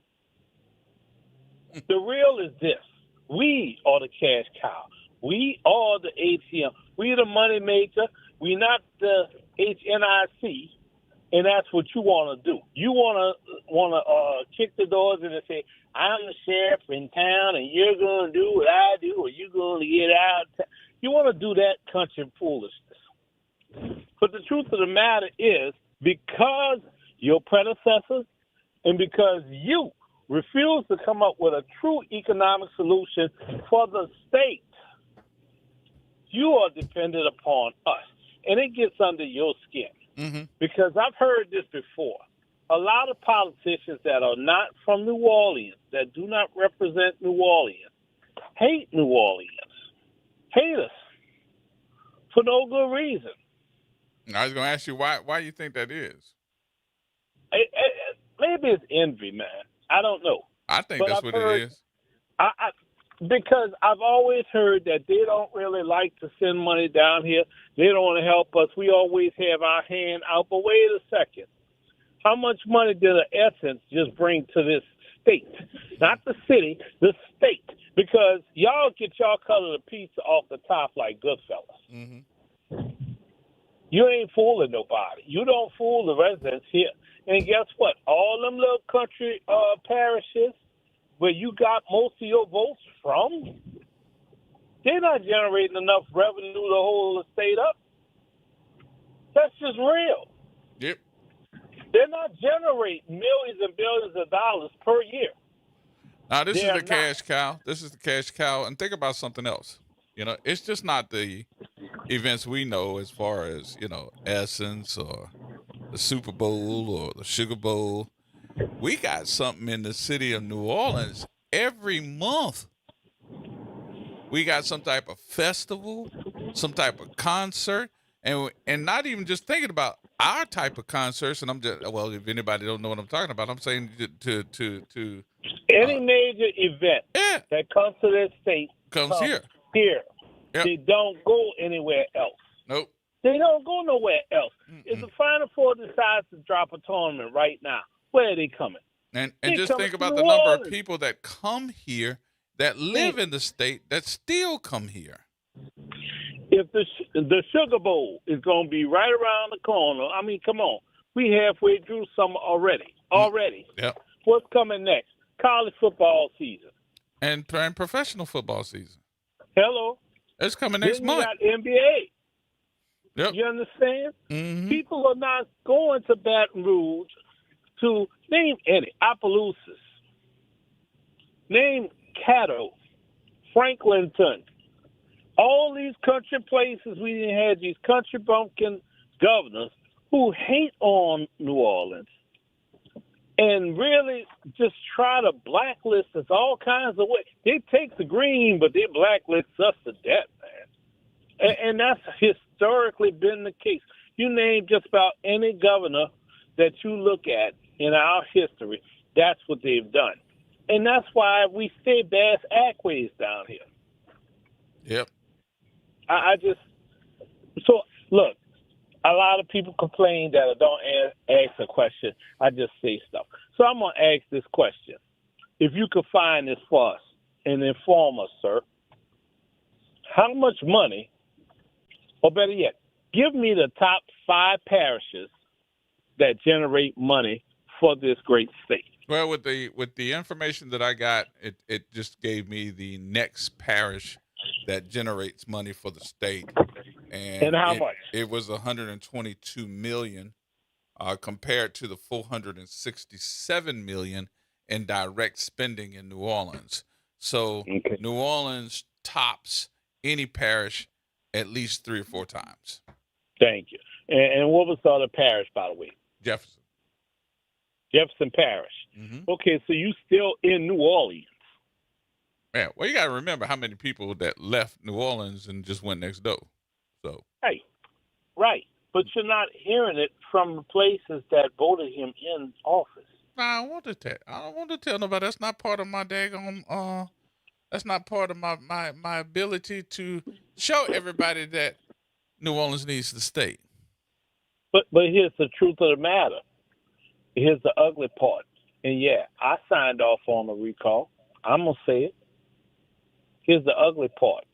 The real is this. We are the cash cow. We are the ATM. We the money maker. We not the HNIC. And that's what you want to do. You want to kick the doors in and say, I'm the sheriff in town, and you're going to do what I do, or you're going to get out. You want to do that country foolishness. But the truth of the matter is, because your predecessors and because you refuse to come up with a true economic solution for the state, you are dependent upon us. And it gets under your skin. Mm-hmm. Because I've heard this before. A lot of politicians that are not from New Orleans, that do not represent New Orleans, hate New Orleans, hate us for no good reason. I was going to ask you, why you think that is? Maybe it's envy, man. I don't know. I think that's what it is. Because I've always heard that they don't really like to send money down here. They don't want to help us. We always have our hand out. But wait a second. How much money did the Essence just bring to this state? Not the city, the state. Because y'all get y'all cut of the pizza off the top like Goodfellas. Mm-hmm. You ain't fooling nobody. You don't fool the residents here. And guess what? All them little country parishes where you got most of your votes from, they're not generating enough revenue to hold the state up. That's just real. Yep. They're not generating millions and billions of dollars per year. Now, this They is are the cash cow. This is the cash cow. And think about something else. It's just not the events we know as far as, Essence or the Super Bowl or the Sugar Bowl. We got something in the city of New Orleans every month. We got some type of festival, some type of concert, and not even just thinking about our type of concerts. And I'm just, well, if anybody don't know what I'm talking about, I'm saying to any major event that comes to this state comes here. Here, Yep. they don't go anywhere else. Nope. They don't go nowhere else. If the Final Four decides to drop a tournament right now, where are they coming? And They just come think to about New the number of Orleans. people that come here that live in the state that still come here. If the Sugar Bowl is going to be right around the corner, I mean, come on. We halfway through summer already. Yep. What's coming next? College football season. And professional football season. Hello. It's coming next Then month. you got NBA. Yep. You understand? Mm-hmm. People are not going to Baton Rouge to name any. Opelousas. Name Caddo. Franklinton. All these country places, we didn't have these country bumpkin governors who hate on New Orleans and really just try to blacklist us all kinds of ways. They take the green, but they blacklist us to death, man. And that's historically been the case. You name just about any governor that you look at in our history, that's what they've done. And that's why we stay bass ackways down here. Yep. So look, a lot of people complain that I don't ask a question. I just say stuff. So I'm going to ask this question. If you could find this for us and inform us, sir, how much money, or better yet, give me the top 5 parishes that generate money for this great state. Well, with the information that I got, it just gave me the next parish that generates money for the state. And how much? It was 122 million compared to the 467 million in direct spending in New Orleans. So New Orleans tops any parish at least 3 or 4 times. Thank you. And what was the other parish, by the way? Jefferson Parish. Mm-hmm. Okay, so you still in New Orleans. Yeah, well, you got to remember how many people that left New Orleans and just went next door. So, hey, right. But you're not hearing it from the places that voted him in office. I don't want to tell nobody. That's not part of my daggone. That's not part of my ability to show everybody that New Orleans needs to stay. But here's the truth of the matter. Here's the ugly part. And yeah, I signed off on the recall. I'm gonna say it. Here's the ugly part.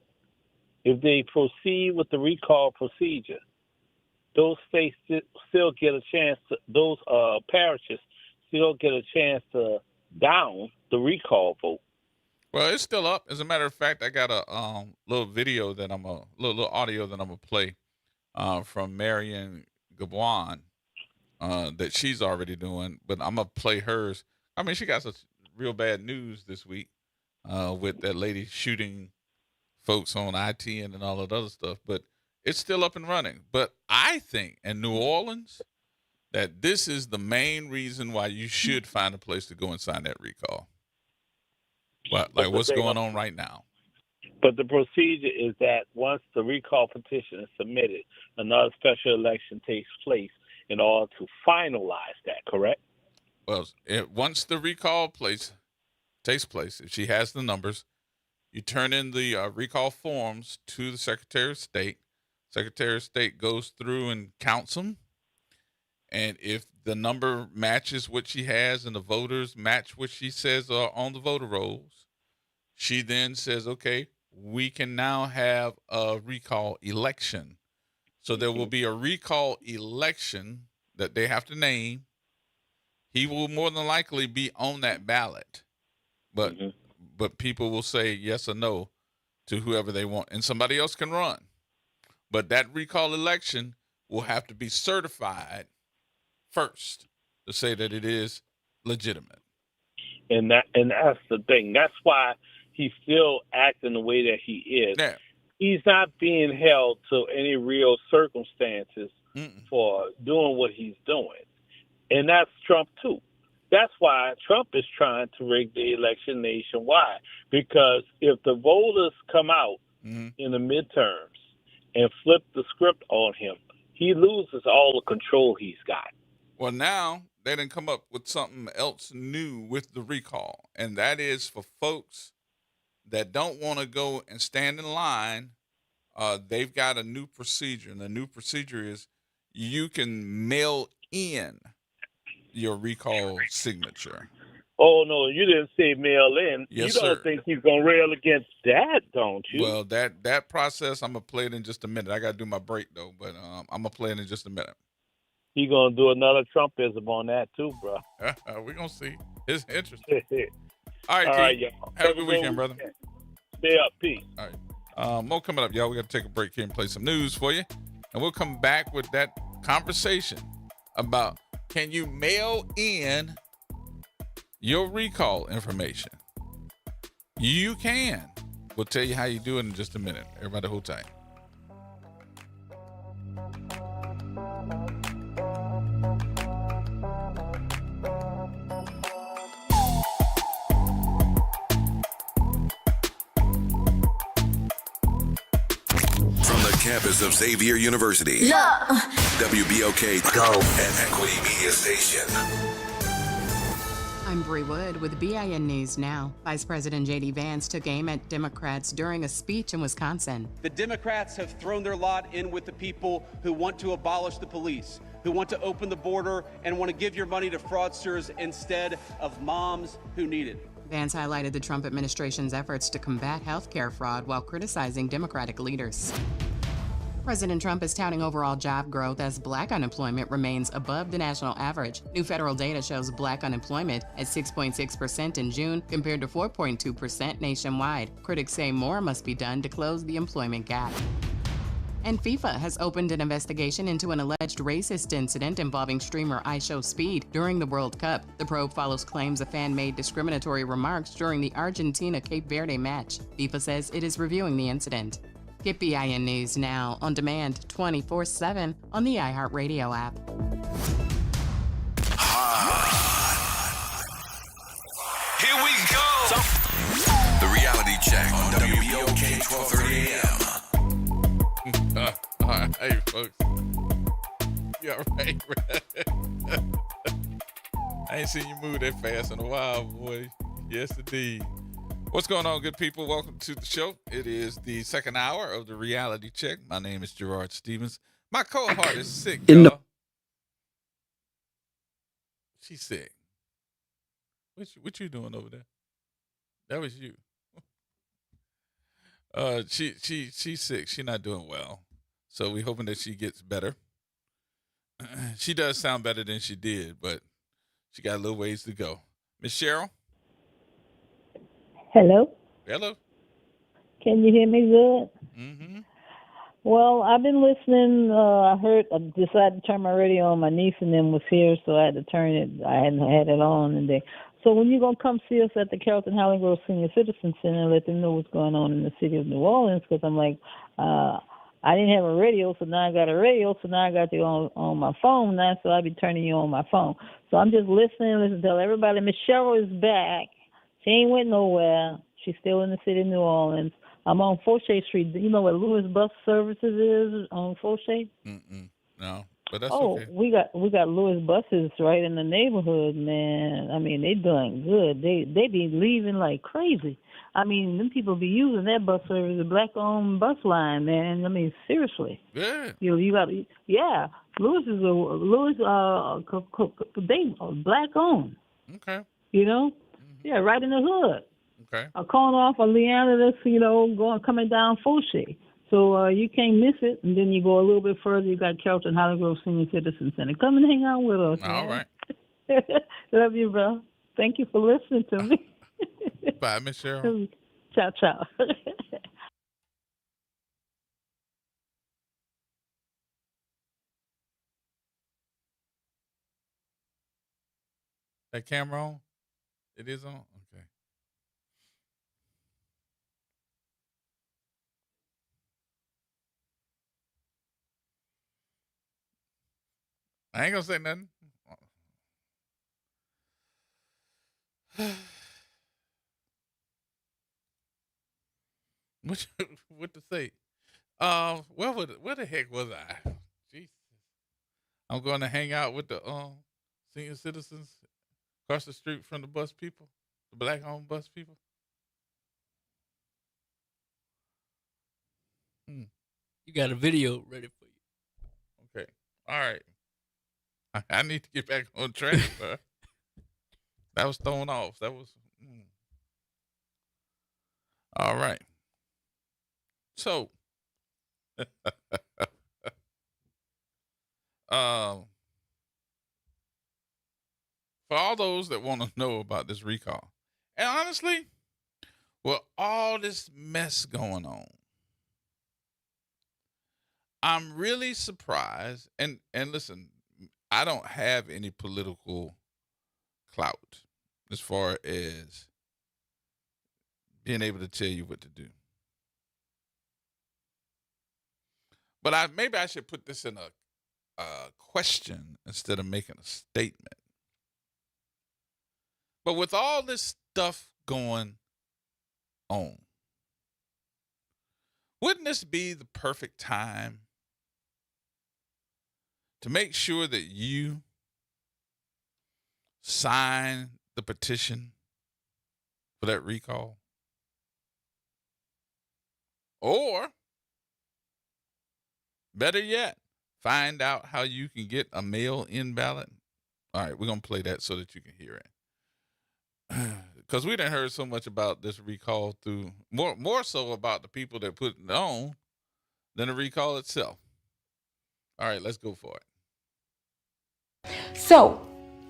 If they proceed with the recall procedure, those states still get a chance to, those parishes still get a chance to down the recall vote. Well, it's still up. As a matter of fact, I got a little video that little audio that I'm gonna play from Marion Gaboin that she's already doing, but I'm gonna play hers. I mean, she got some real bad news this week with that lady shooting folks on IT and all that other stuff, but it's still up and running. But I think in New Orleans that this is the main reason why you should find a place to go and sign that recall. Like what's going on right now. But the procedure is that once the recall petition is submitted, another special election takes place in order to finalize that, correct? Well, once the recall takes place, if she has the numbers, you turn in the recall forms to the Secretary of State. Secretary of State goes through and counts them. And if the number matches what she has and the voters match what she says are on the voter rolls, she then says, okay, we can now have a recall election. So there will be a recall election that they have to name. He will more than likely be on that ballot. But people will say yes or no to whoever they want, and somebody else can run. But that recall election will have to be certified first. to say that it is legitimate. And that's the thing. That's why he's still acting the way that he is. Yeah. He's not being held to any real circumstances for doing what he's doing. And that's Trump, too. That's why Trump is trying to rig the election nationwide. Because if the voters come out in the midterms and flip the script on him, he loses all the control he's got. Well, now they didn't come up with something else new with the recall, and that is for folks that don't want to go and stand in line. They've got a new procedure, and the new procedure is you can mail in your recall signature. Oh, no, you didn't say mail in. Yes, you don't sir. think he's going to rail against that, don't you? Well, that process, I'm going to play it in just a minute. I got to do my break, though, but I'm going to play it in just a minute. He's going to do another Trumpism on that, too, bro. We're going to see. It's interesting. All right, All T. right, y'all. Have a good weekend, brother. Stay up. Peace. All right. More coming up, y'all. We got to take a break here and play some news for you. And we'll come back with that conversation about can you mail in your recall information? You can. We'll tell you how you do it in just a minute. Everybody hold tight. Campus of Xavier University. WBOK Go and Equity Media Station. I'm Bree Wood with BIN News Now. Vice President J.D. Vance took aim at Democrats during a speech in Wisconsin. The Democrats have thrown their lot in with the people who want to abolish the police, who want to open the border and want to give your money to fraudsters instead of moms who need it. Vance highlighted the Trump administration's efforts to combat healthcare fraud while criticizing Democratic leaders. President Trump is touting overall job growth as Black unemployment remains above the national average. New federal data shows Black unemployment at 6.6% in June compared to 4.2% nationwide. Critics say more must be done to close the employment gap. And FIFA has opened an investigation into an alleged racist incident involving streamer iShowSpeed during the World Cup. The probe follows claims a fan made discriminatory remarks during the Argentina-Cape Verde match. FIFA says it is reviewing the incident. Get BIN News Now on demand 24/7 on the iHeartRadio app. Here we go. The reality check on WBOK 1230 AM. All right, hey, folks. You all right, bro? I ain't seen you move that fast in a while, boy. Yes, indeed. What's going on, good people? Welcome to the show. It is the second hour of the reality check. My name is Gerard Stevens. My cohort is sick, y'all. She's sick. What you doing over there? That was you. She's sick. She's not doing well. So we're hoping that she gets better. She does sound better than she did, but she got a little ways to go. Miss Cheryl? Hello? Hello? Can you hear me good? Mm-hmm. Well, I've been listening. I decided to turn my radio on. My niece and them was here, so I had to turn it. I hadn't had it on today. So when you going to come see us at the Carrollton Highland Grove Senior Citizen Center and let them know what's going on in the city of New Orleans? Because I'm like, I didn't have a radio, so now I got a radio, so now I got you on my phone now, so I'll be turning you on my phone. So I'm just listening, tell everybody Miss Cheryl is back. She ain't went nowhere. She's still in the city of New Orleans. I'm on Fauché Street. You know where Lewis Bus Services is on Fauché? No, but that's okay. we got Lewis buses right in the neighborhood, man. I mean, they doing good. They be leaving like crazy. I mean, them people be using that bus service, the black-owned bus line, man. I mean, seriously. Yeah. You got Lewis they black-owned. Okay. You know. Yeah, right in the hood. Okay. A corner off of Leander, that's, coming down Fauché. So you can't miss it. And then you go a little bit further, you got Carrollton Highland Grove Senior Citizen Center. Come and hang out with us. All right. Love you, bro. Thank you for listening to me. Bye, Miss Cheryl. Ciao, ciao. That camera on? It is on? Okay. I ain't gonna say nothing. What to say? Where the heck was I? Jesus. I'm going to hang out with the senior citizens across the street from the bus people, the black owned bus people. You got a video ready for you. Okay. All right. I need to get back on track, bro. That was thrown off. That was. All right. So, for all those that want to know about this recall, and honestly, with all this mess going on, I'm really surprised. And listen, I don't have any political clout as far as being able to tell you what to do. But maybe I should put this in a question instead of making a statement. But with all this stuff going on, wouldn't this be the perfect time to make sure that you sign the petition for that recall? Or, better yet, find out how you can get a mail-in ballot. All right, we're going to play that so that you can hear it. Because we done heard so much about this recall through, more so about the people that put it on than the recall itself. All right, let's go for it. So,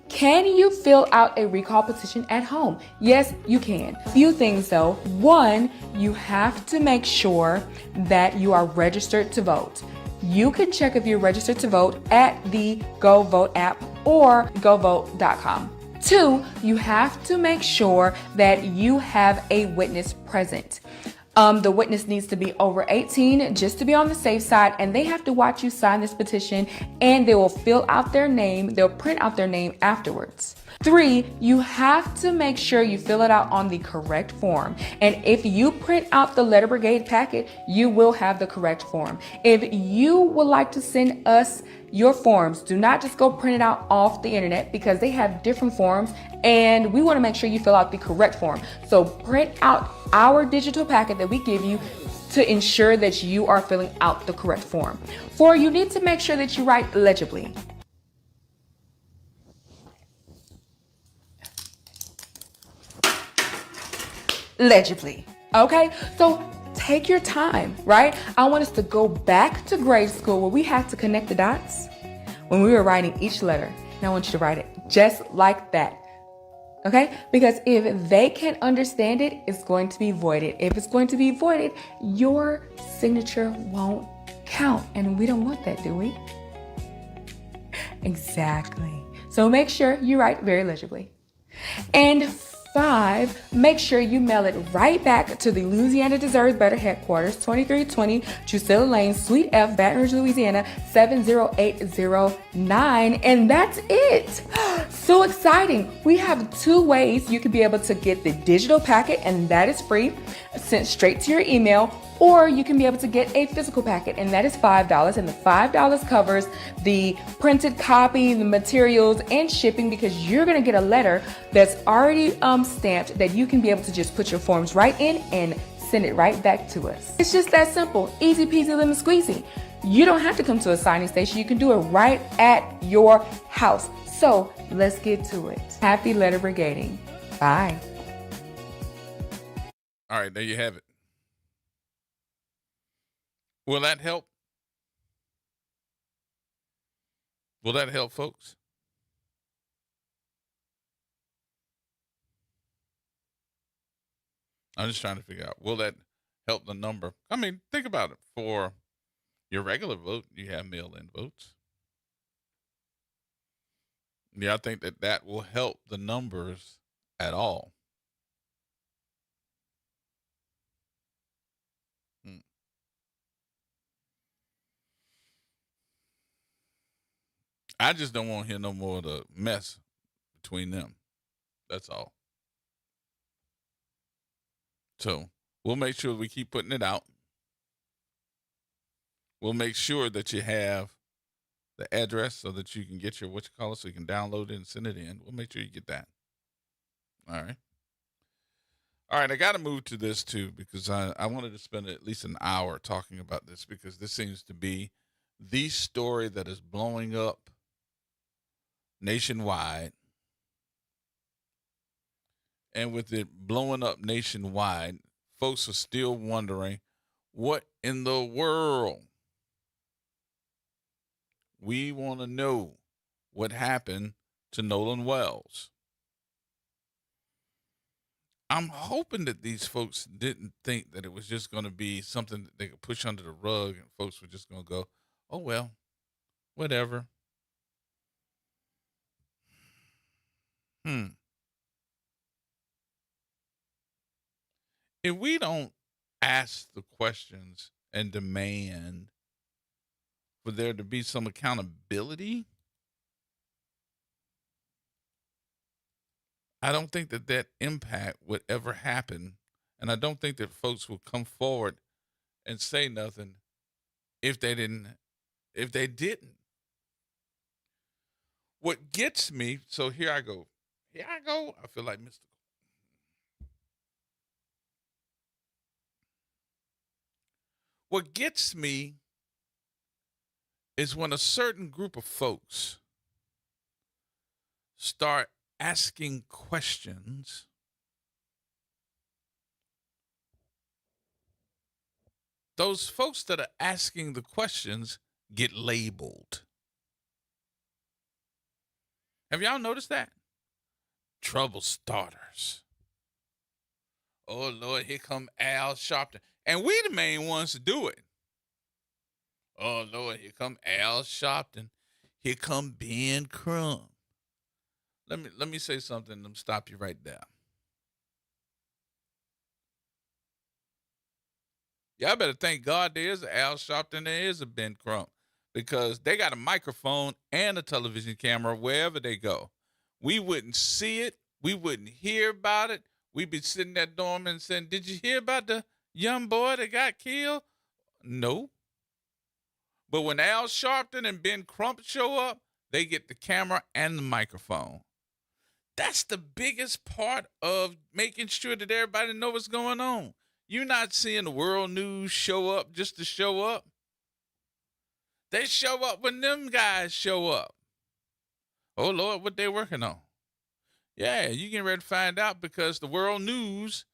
can you fill out a recall petition at home? Yes, you can. A few things though. One, you have to make sure that you are registered to vote. You can check if you're registered to vote at the Go Vote app or govote.com. Two, you have to make sure that you have a witness present. The witness needs to be over 18 just to be on the safe side, and they have to watch you sign this petition, and they will fill out their name. They'll print out their name afterwards. Three, you have to make sure you fill it out on the correct form. And if you print out the Letter Brigade packet, you will have the correct form. If you would like to send us your forms, do not just go print it out off the internet because they have different forms and we want to make sure you fill out the correct form. So print out our digital packet that we give you to ensure that you are filling out the correct form. 4, you need to make sure that you write legibly. Legibly. Okay, so take your time, right? I want us to go back to grade school where we had to connect the dots when we were writing each letter. And I want you to write it just like that. Okay? Because if they can't understand it, it's going to be voided. If it's going to be voided, your signature won't count. And we don't want that, do we? Exactly. So make sure you write very legibly. And 5, make sure you mail it right back to the Louisiana Deserves Better headquarters, 2320 Drusilla Lane, Suite F, Baton Rouge, Louisiana, 70809. And that's it. So exciting. We have 2 ways you can be able to get the digital packet, and that is free, sent straight to your email. Or you can be able to get a physical packet, and that is $5. And the $5 covers the printed copy, the materials, and shipping, because you're going to get a letter that's already stamped that you can be able to just put your forms right in and send it right back to us. It's just that simple. Easy peasy lemon squeezy. You don't have to come to a signing station. You can do it right at your house. So let's get to it. Happy letter brigading. Bye. All right, there you have it. Will that help? Will that help, folks? I'm just trying to figure out, will that help the number? I mean, think about it. For your regular vote, you have mail-in votes. Yeah, I think that will help the numbers at all. Hmm. I just don't want to hear no more of the mess between them. That's all. So we'll make sure we keep putting it out. We'll make sure that you have the address so that you can get your so you can download it and send it in. We'll make sure you get that. All right. All right, I got to move to this too because I wanted to spend at least an hour talking about this because this seems to be the story that is blowing up nationwide. And with it blowing up nationwide, folks are still wondering what in the world. We want to know what happened to Nolan Wells. I'm hoping that these folks didn't think that it was just going to be something that they could push under the rug and folks were just going to go, oh, well, whatever. If we don't ask the questions and demand for there to be some accountability, I don't think that impact would ever happen. And I don't think that folks will come forward and say nothing if they didn't. What gets me, so here I go. I feel like Mr. What gets me is when a certain group of folks start asking questions those folks that are asking the questions get labeled. Have y'all noticed that? Trouble starters. Oh, Lord, here come Al Sharpton. And we the main ones to do it. Oh, Lord, here come Al Sharpton. Here come Ben Crumb. Let me say something. Let me stop you right there. Y'all better thank God there is an Al Sharpton, there is a Ben Crump, because they got a microphone and a television camera wherever they go. We wouldn't see it. We wouldn't hear about it. We'd be sitting there dormant and saying, did you hear about the young boy that got killed? No. But when Al Sharpton and Ben Crump show up, they get the camera and the microphone. That's the biggest part of making sure that everybody knows what's going on. You're not seeing the world news show up just to show up. They show up when them guys show up. Oh, Lord, what they working on? Yeah, you getting ready to find out because the world news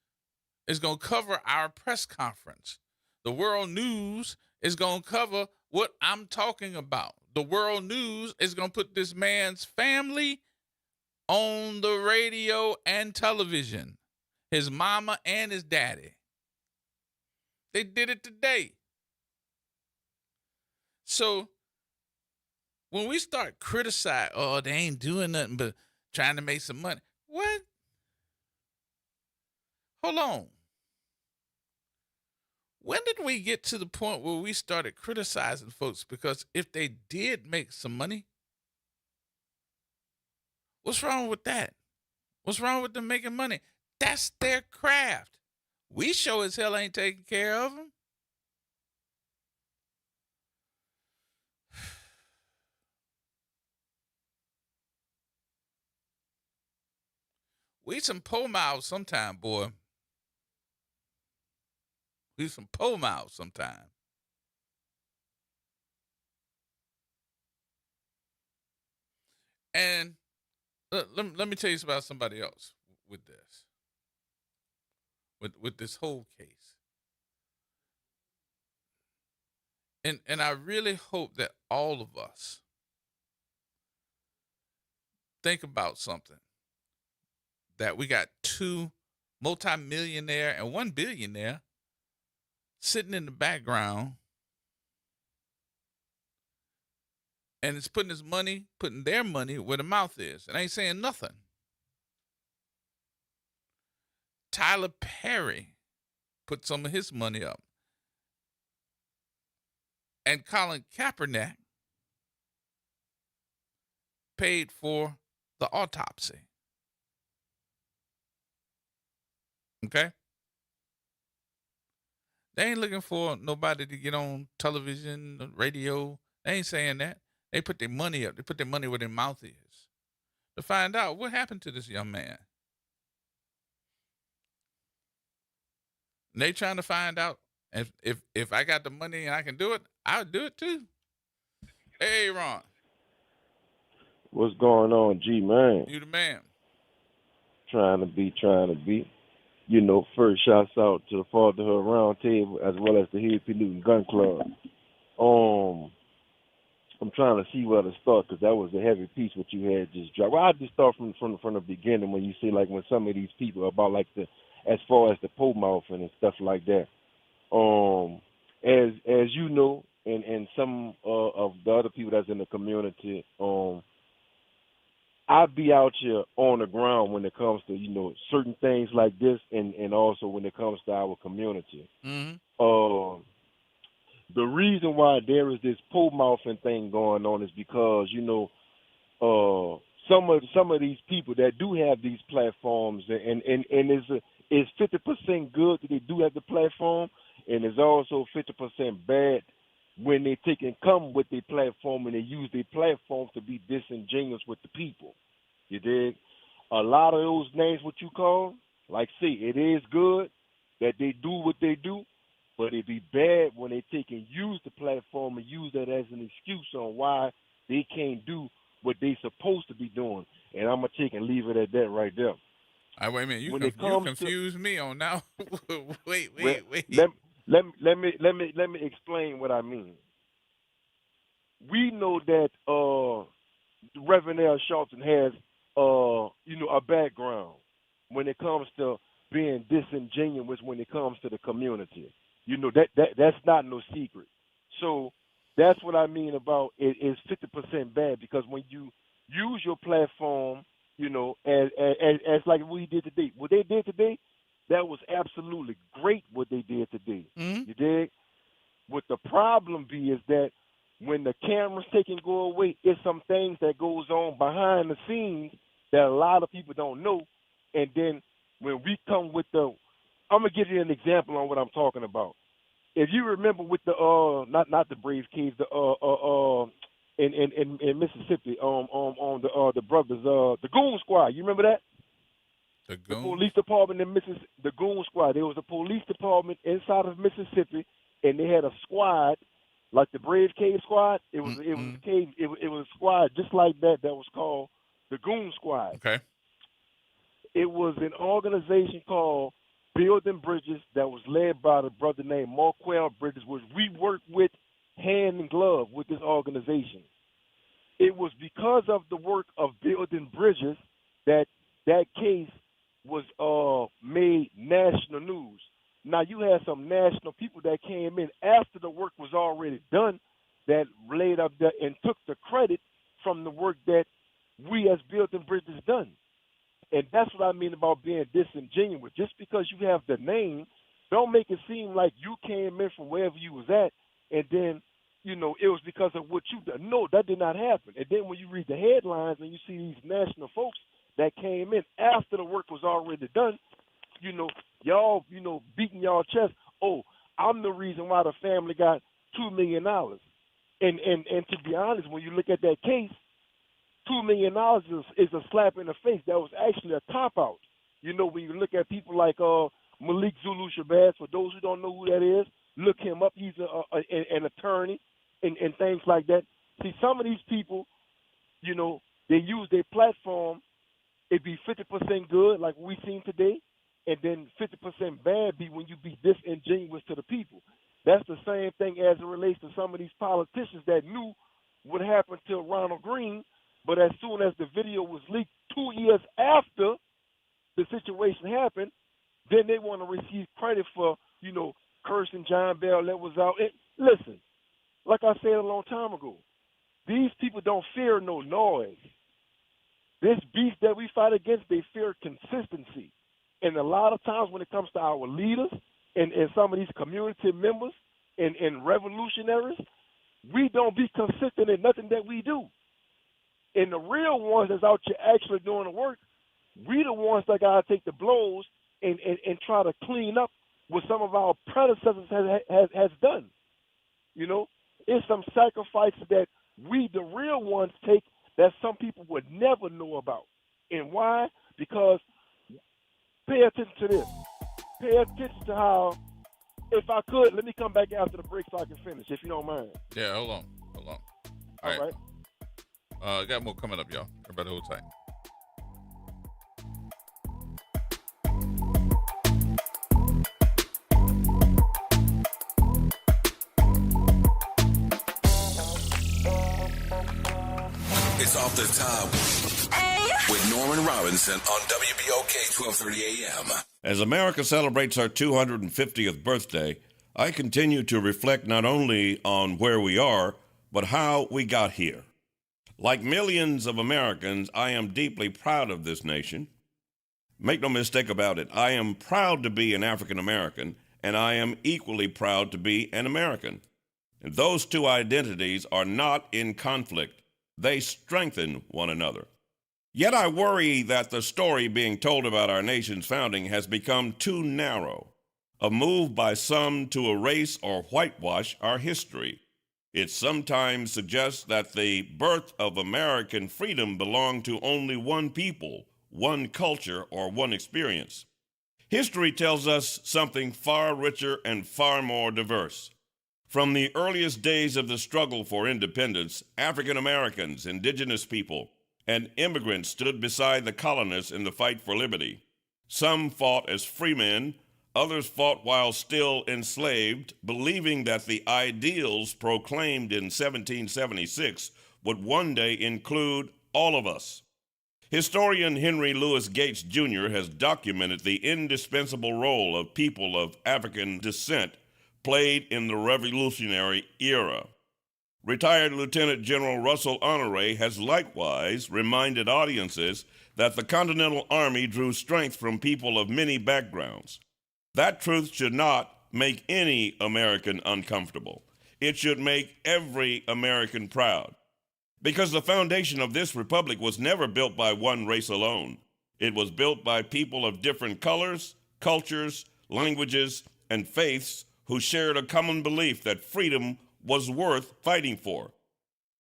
is going to cover our press conference. The world news is going to cover what I'm talking about. The world news is going to put this man's family on the radio and television. His mama and his daddy. They did it today. So when we start criticizing, oh, they ain't doing nothing but trying to make some money. What? Hold on. When did we get to the point where we started criticizing folks? Because if they did make some money, what's wrong with that? What's wrong with them making money? That's their craft. We sure as hell ain't taking care of them. We some po mouths sometime, boy. We some po mouths sometime. And let me tell you about somebody else with this. With this whole case. And I really hope that all of us think about something. That we got 2 multimillionaire and 1 billionaire sitting in the background And it's putting their money where the mouth is. And I ain't saying nothing. Tyler Perry put some of his money up. And Colin Kaepernick paid for the autopsy. Okay? They ain't looking for nobody to get on television, radio. They ain't saying that. They put their money up. They put their money where their mouth is to find out what happened to this young man. And they trying to find out if I got the money and I can do it, I'll do it too. Hey, Ron. What's going on, G, man? You the man. Trying to be. You know, first shouts out to the Fatherhood Roundtable as well as the Hill P. Newton Gun Club. I'm trying to see where to start because that was a heavy piece what you had just dropped. Well, I'll just start from the beginning when you say like when some of these people about like as far as the pole mouthing and stuff like that. As you know, and some of the other people that's in the community, I be out here on the ground when it comes to, you know, certain things like this and also when it comes to our community. Mm-hmm. The reason why there is this pole mouthing thing going on is because, you know, some of these people that do have these platforms and it's 50% good that they do have the platform, and it's also 50% bad when they take and come with their platform and they use their platform to be disingenuous with the people. You dig? A lot of those names, what you call, like say, it is good that they do what they do, but it'd be bad when they take and use the platform and use that as an excuse on why they can't do what they supposed to be doing. And I'm going to take and leave it at that right there. Wait a minute, you confuse me on now. wait. Let me explain what I mean. We know that Reverend L. Shelton has you know, a background when it comes to being disingenuous when it comes to the community. You know, that's not no secret. So that's what I mean about it is 50% bad because when you use your platform, you know, as like we did today. What they did today, that was absolutely great what they did today. Mm-hmm. You dig? What the problem be is that when the cameras take and go away, it's some things that goes on behind the scenes that a lot of people don't know. And then when we come with I'm gonna give you an example on what I'm talking about. If you remember with the not the Brave Caves, in Mississippi, on the brothers, the Goon Squad. You remember that? The police department in Mississippi, the Goon Squad. There was a police department inside of Mississippi, and they had a squad like the Brave Cave Squad. It was a squad just like that was called the Goon Squad. Okay. It was an organization called Building Bridges that was led by the brother named Marquell Bridges, which we worked with hand in glove with this organization. It was because of the work of Building Bridges that case was made national news. Now, you had some national people that came in after the work was already done that laid up there and took the credit from the work that we as Building Bridges done. And that's what I mean about being disingenuous. Just because you have the name, don't make it seem like you came in from wherever you was at and then, you know, it was because of what you done. No, that did not happen. And then when you read the headlines and you see these national folks that came in after the work was already done, you know, y'all, you know, beating y'all chest. Oh, I'm the reason why the family got $2 million. And to be honest, when you look at that case, $2 million is a slap in the face. That was actually a cop-out. You know, when you look at people like Malik Zulu Shabazz, for those who don't know who that is, look him up. He's an attorney and things like that. See, some of these people, you know, they use their platform. It'd be 50% good, like we've seen today, and then 50% bad be when you be disingenuous to the people. That's the same thing as it relates to some of these politicians that knew what happened to Ronald Reagan, but as soon as the video was leaked 2 years after the situation happened, then they want to receive credit for, you know, cursing John Bell that was out. Listen, like I said a long time ago, These people don't fear no noise. This beast that we fight against, they fear consistency. And a lot of times when it comes to our leaders and some of these community members and revolutionaries, we don't be consistent in nothing that we do. And the real ones that's out here actually doing the work, we the ones that got to take the blows and try to clean up what some of our predecessors has done. You know, it's some sacrifices that we, the real ones, take that some people would never know about. And why? Because pay attention to this. Pay attention to how, if I could, let me come back after the break so I can finish, if you don't mind. Yeah, hold on. All right. Got more coming up, y'all. Everybody hold tight. It's Off the Top with Norman Robinson on WBOK 1230 AM. As America celebrates our 250th birthday, I continue to reflect not only on where we are, but how we got here. Like millions of Americans, I am deeply proud of this nation. Make no mistake about it, I am proud to be an African American, and I am equally proud to be an American. And those two identities are not in conflict. They strengthen one another. Yet I worry that the story being told about our nation's founding has become too narrow, a move by some to erase or whitewash our history. It sometimes suggests that the birth of American freedom belonged to only one people, one culture, or one experience. History tells us something far richer and far more diverse. From the earliest days of the struggle for independence, African Americans, indigenous people, and immigrants stood beside the colonists in the fight for liberty. Some fought as free men, others fought while still enslaved, believing that the ideals proclaimed in 1776 would one day include all of us. Historian Henry Louis Gates Jr. has documented the indispensable role of people of African descent played in the Revolutionary era. Retired Lieutenant General Russell Honoré has likewise reminded audiences that the Continental Army drew strength from people of many backgrounds. That truth should not make any American uncomfortable. It should make every American proud. Because the foundation of this republic was never built by one race alone. It was built by people of different colors, cultures, languages, and faiths who shared a common belief that freedom was worth fighting for.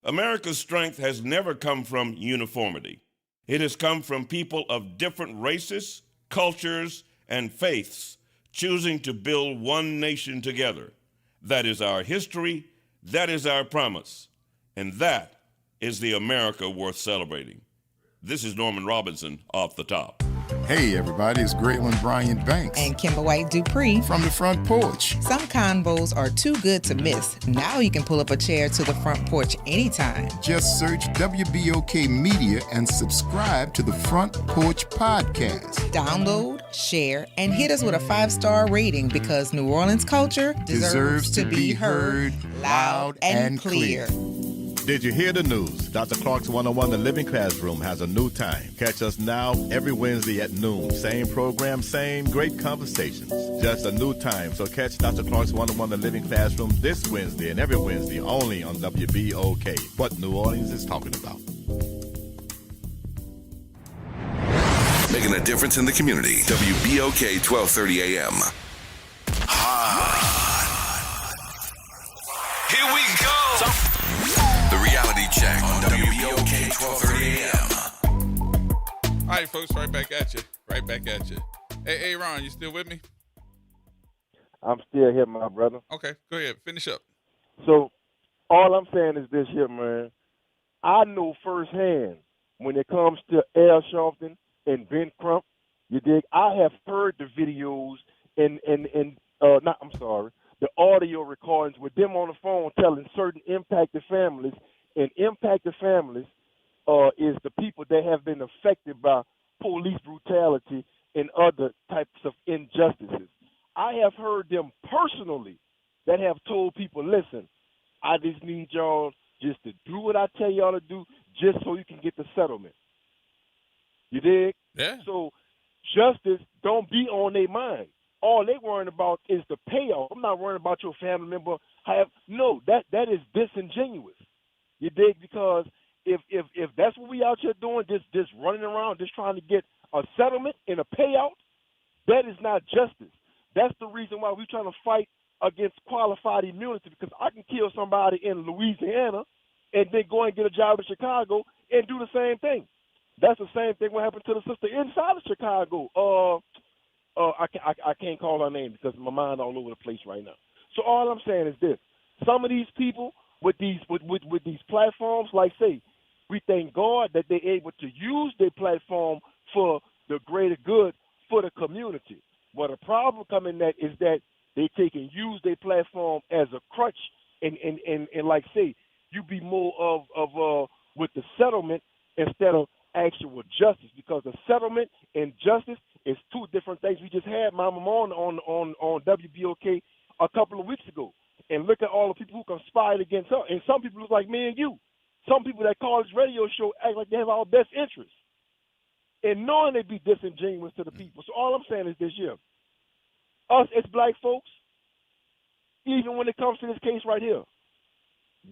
America's strength has never come from uniformity. It has come from people of different races, cultures, and faiths choosing to build one nation together. That is our history, that is our promise, and that is the America worth celebrating. This is Norman Robinson, Off the Top. Hey everybody, it's Graylin Bryant Banks and Kimber White Dupree from the front porch. Some convos are too good to miss. Now you can pull up a chair to the front porch anytime. Just search WBOK Media and subscribe to the Front Porch Podcast. Download, share, and hit us with a 5-star rating because New Orleans culture deserves to be heard loud and clear. Did you hear the news? Dr. Clark's 101 The Living Classroom has a new time. Catch us now every Wednesday at noon. Same program, same great conversations. Just a new time. So catch Dr. Clark's 101 The Living Classroom this Wednesday and every Wednesday only on WBOK. What New Orleans is talking about. Making a difference in the community. WBOK 1230 AM. Here we go. The reality check on WBOK 1230 AM. All right, folks, right back at you. Hey, Ron, you still with me? I'm still here, my brother. Okay, go ahead. Finish up. So all I'm saying is this here, man. I know firsthand when it comes to Al Sharpton and Ben Crump, you dig? I have heard the videos the audio recordings with them on the phone telling certain impacted families, and impacted families is the people that have been affected by police brutality and other types of injustices. I have heard them personally that have told people, listen, I just need y'all just to do what I tell y'all to do, just so you can get the settlement. You dig? Yeah. So justice don't be on their mind. All they worrying about is the payoff. I'm not worrying about your family member. No, that is disingenuous. You dig? Because if that's what we out here doing, just running around, just trying to get a settlement and a payout, that is not justice. That's the reason why we're trying to fight against qualified immunity, because I can kill somebody in Louisiana and then go and get a job in Chicago and do the same thing. That's the same thing what happened to the sister inside of Chicago. I can't call her name because my mind all over the place right now. So all I'm saying is this: some of these people with these platforms, like say, we thank God that they're able to use their platform for the greater good for the community. But a problem coming that is that they take and use their platform as a crutch and like say, you be more of with the settlement instead of actual justice, because the settlement and justice is two different things. We just had Mama on WBOK a couple of weeks ago, and look at all the people who conspired against her. And some people look like me and you. Some people that call this radio show act like they have our best interests, and knowing they be disingenuous to the people. So all I'm saying is this year, us as black folks, even when it comes to this case right here,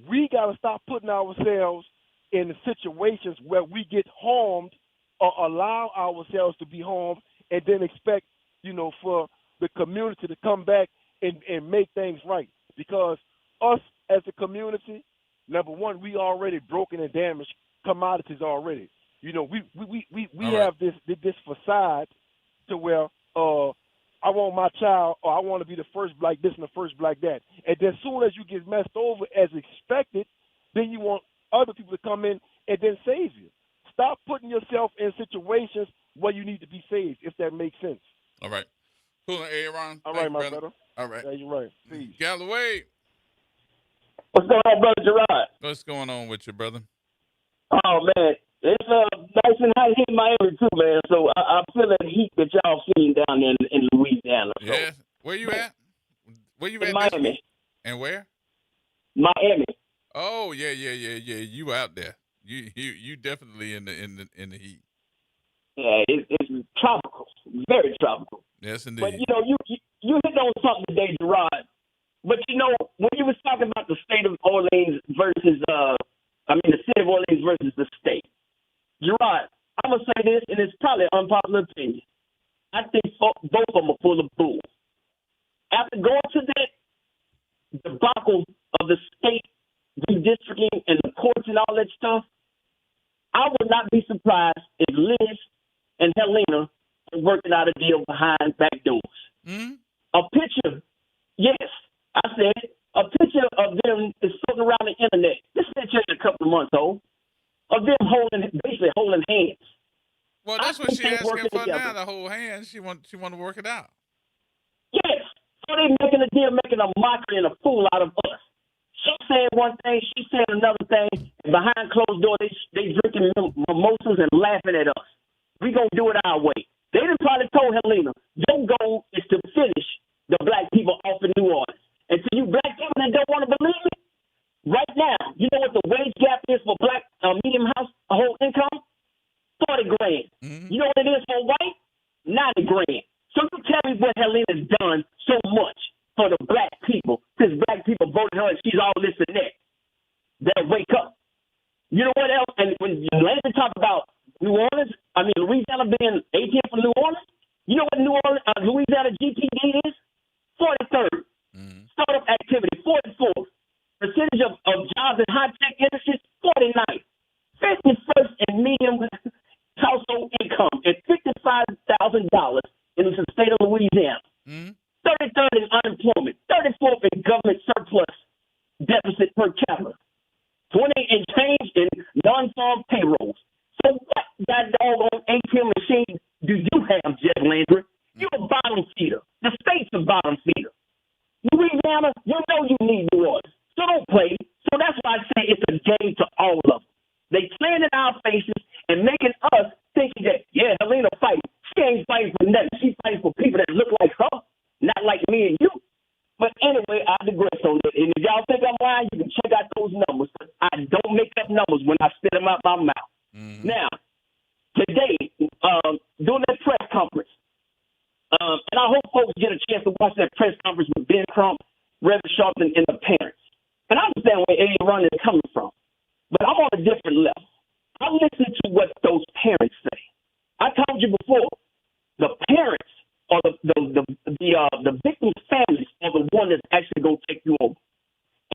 we got to stop putting ourselves in situations where we get harmed or allow ourselves to be harmed and then expect, for the community to come back and make things right. Because us as a community, number one, we already broken and damaged commodities already. We have this facade to where I want my child, or I want to be the first black this and the first black that. And then as soon as you get messed over as expected, then you want other people to come in and then save you. Stop putting yourself in situations where you need to be saved, if that makes sense. All right. Cool, Aaron. All right, my brother. All right. Yeah, you're right. Peace. Galloway. What's going on, brother Gerard? What's going on with you, brother? Oh, man. It's nice and hot here in Miami, too, man. So I feel the heat that y'all seen down in Louisiana. So. Yes. Where you at? Where you in at? Miami. And where? Miami. Oh, yeah. You out there. You definitely in the heat. Yeah, it's tropical. Very tropical. Yes, indeed. But, you hit on something today, Gerard. But, when you was talking about the state of Orleans versus, the city of Orleans versus the state, Gerard, I'm going to say this, and it's probably an unpopular opinion. I think both of them are full of bull. After going to that debacle of the state redistricting and the courts and all that stuff, I would not be surprised if Liz and Helena are working out a deal behind back doors. Mm-hmm. A picture, yes, I said, a picture of them is floating around the internet. This picture is a couple of months old, of them basically holding hands. Well, that's what she's asking for now, to hold hands. She want to work it out. Yes. So they making a deal, making a mockery and a fool out of us. She's saying one thing, she's saying another thing, and behind closed doors, they drinking mimosas and laughing at us. We gonna do it our way. They done probably told Helena, your goal is to finish the black people off in New Orleans. And to you black people that don't want to believe it, right now, you know what the wage gap is for black medium household income? 40 grand. Mm-hmm. You know what it is for white? 90 grand. So you tell me what Helena's done so much for the black people, since black people voted her and she's all this and that. They'll wake up. You know what else? And when Landon talk about Louisiana being 18th for New Orleans, you know what Louisiana GPD is? 43rd. Mm-hmm. Startup activity, 44th. Percentage of jobs in high-tech industries, 49th. 51st in medium household income, and $55,000 in the state of Louisiana. Mm-hmm. 33rd in unemployment, 34th in government surplus deficit per capita, 20 in change in non-farm payrolls. So what that doggone ATM machine do you have, Jeff Landry? You're a bottom feeder. The state's a bottom feeder. Louisiana, you know you need New Orleans. So don't play. So that's why I say it's a game to all of them. They playing in our faces and making us thinking that, yeah, Helena fighting. She ain't fighting for nothing. She fighting for people that look like her, not like me and you. But in anyway, I digress on it. And if y'all think I'm lying, you can check out those numbers. I don't make up numbers when I spit them out my mouth. Mm-hmm. Now, today, during that press conference, and I hope folks get a chance to watch that press conference with Ben Crump, Reverend Sharpton, and the parents. And I understand where A.A. Run is coming from. But I'm on a different level. I listen to what those parents say. I told you before, the parents or the victim's families are the one that's actually going to take you over.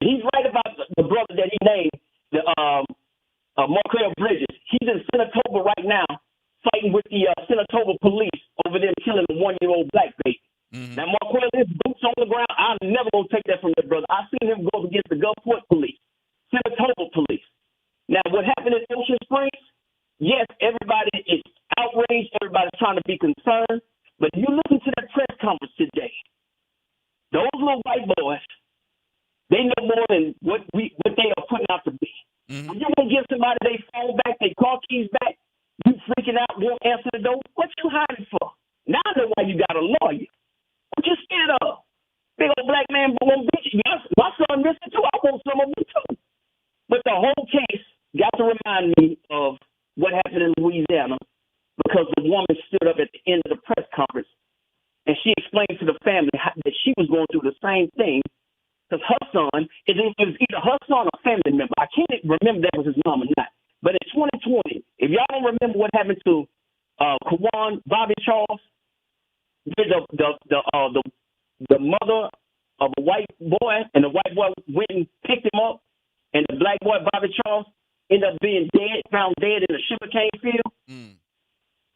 And he's right about the brother that he named, Markel Bridges. He's in Senatoba right now, fighting with the Senatoba police over them killing a 1-year-old black baby. Mm-hmm. Now, Markel, his boots on the ground, I'm never going to take that from that brother. I've seen him go against the Gulfport police, Senatoba police. Now, what happened in Ocean Springs? Yes, everybody is outraged. Everybody's trying to be concerned. But you listen to that press conference today. Those little white boys, they know more than what they are putting out to be. Mm-hmm. When you want to give somebody their phone back, their car keys back, you freaking out, won't answer the door. What you hiding for? Now I know why you got a lawyer. What you scared of? Big old black man won't beat you. My son missing too. I want some of them too. But the whole case got to remind me of what happened in Louisiana, because the woman stood up at the end of the press conference and she explained to the family that she was going through the same thing, because her son, it was either her son or family member. I can't remember that was his mom or not. But in 2020, if y'all don't remember what happened to Kawan Bobby Charles, the mother of a white boy, and the white boy went and picked him up, and the black boy Bobby Charles ended up being found dead in a sugarcane field. Mm.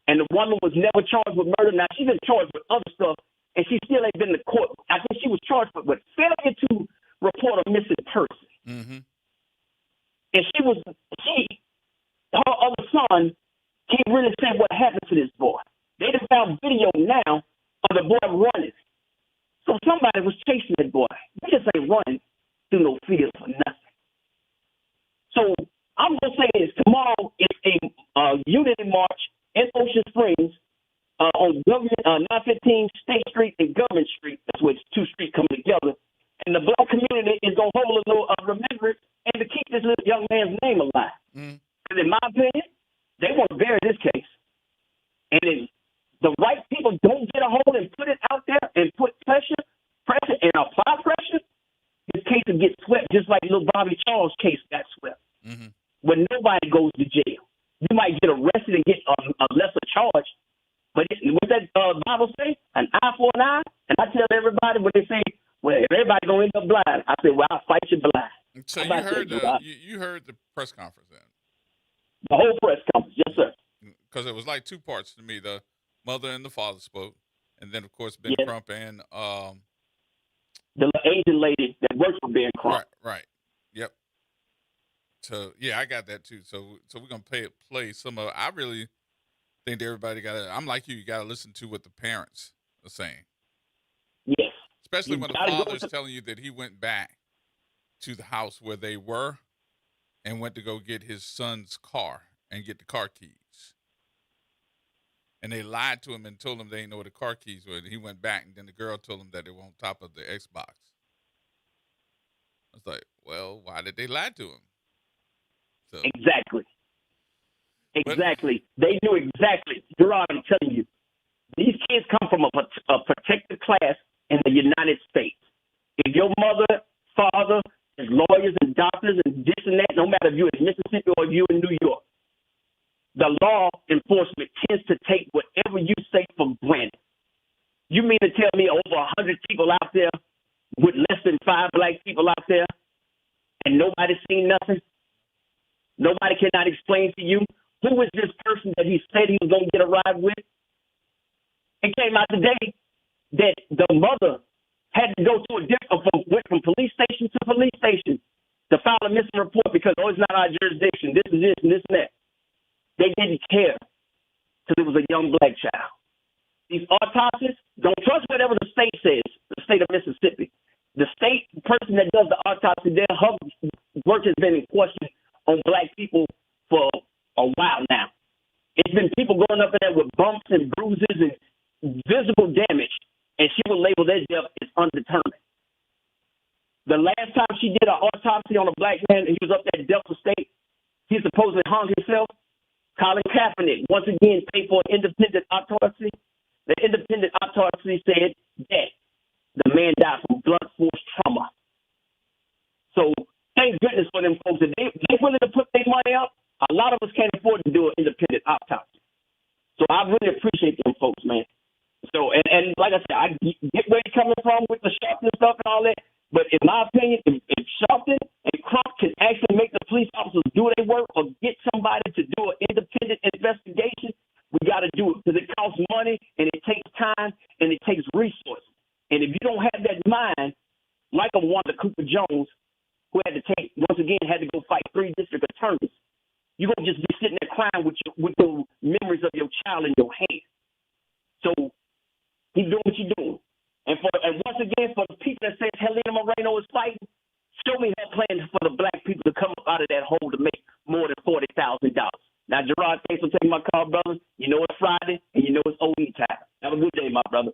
And the woman was never charged with murder. Now, she's been charged with other stuff, and she still ain't been to court. I think she was charged with failure to report a missing person. Mm-hmm. And her other son can't really say what happened to this boy. They just found video now of the boy running. So somebody was chasing that boy. We just ain't running through no field for nothing. So I'm going to say this. Tomorrow is a unity march in Ocean Springs on 915 State Street and Government Street. That's where two streets come together. And the black community is going to hold a little remembrance and to keep this little young man's name alive. Because in my opinion, they want to bury this case. And if the right people don't get a hold and put it out there and put pressure and apply pressure, this case will get swept just like little Bobby Charles' case got swept. Mm-hmm. When nobody goes to jail. You might get arrested and get a lesser charge. But what that Bible say? An eye for an eye? And I tell everybody when they say, well, everybody going to end up blind. I say, well, I'll fight you blind. So you heard the press conference then? The whole press conference, yes, sir. Because it was like two parts to me. The mother and the father spoke. And then, of course, Ben Crump and the Asian lady that works for Ben Crump. Right. Yep. So, yeah, I got that too. So we're going to play some of, I really think everybody I'm like you got to listen to what the parents are saying. Yes. Especially when the father's telling you that he went back to the house where they were and went to go get his son's car and get the car keys. And they lied to him and told him they didn't know where the car keys were. And he went back, and then the girl told him that they were on top of the Xbox. I was like, well, why did they lie to him? So. Exactly. They knew exactly. Gerard, I'm telling you, these kids come from a protected class in the United States. If your mother, father is lawyers and doctors and this and that, no matter if you're in Mississippi or if you're in New York, the law enforcement tends to take whatever you say for granted. You mean to tell me over 100 people out there with less than 5 black people out there and nobody's seen nothing? Nobody cannot explain to you who is this person that he said he was going to get a ride with? It came out today that the mother had to go to went from police station to police station to file a missing report because, it's not our jurisdiction. This is this and this and that. They didn't care because it was a young black child. These autopsies, don't trust whatever the state says, the state of Mississippi. The state person that does the autopsy there, her work has been in question on black people for a while now. It's been people going up in there with bumps and bruises and visible damage, and she will label their death as undetermined. The last time she did an autopsy on a black man, and he was up there at Delta State, he supposedly hung himself. Colin Kaepernick, once again, paid for an independent autopsy. The independent autopsy said that the man died from blunt force trauma. So thank goodness for them folks. If they willing to put their money up, a lot of us can't afford to do an independent autopsy. So I really appreciate them folks, man. So, and like I said, I get where you're coming from with the Sharpton stuff and all that. But in my opinion, if Sharpton and Crump can actually make the police officers do their work or get somebody to do an independent investigation, we got to do it because it costs money and it takes time and it takes resources. And if you don't have that mind, like a Wanda Cooper Jones, who had to go fight 3 district attorneys, you're going to just be sitting there crying with the memories of your child in your hand. So he's doing what you're doing. And once again, for the people that say Helena Moreno is fighting, show me her plan for the black people to come up out of that hole to make more than $40,000. Now, Gerard, thanks for taking my call, brother. You know it's Friday, and you know it's OE time. Have a good day, my brother.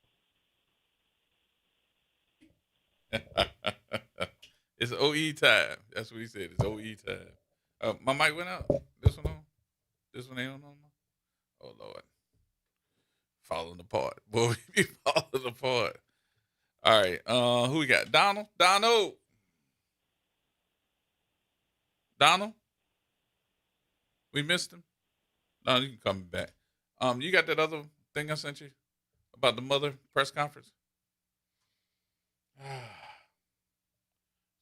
It's OE time. That's what he said. It's OE time. My mic went out. This one on? This one ain't on no more? Oh, Lord. Falling apart. Boy, we be falling apart. All right. Who we got? Donald? Donald? We missed him? No, you can come back. You got that other thing I sent you about the mother press conference?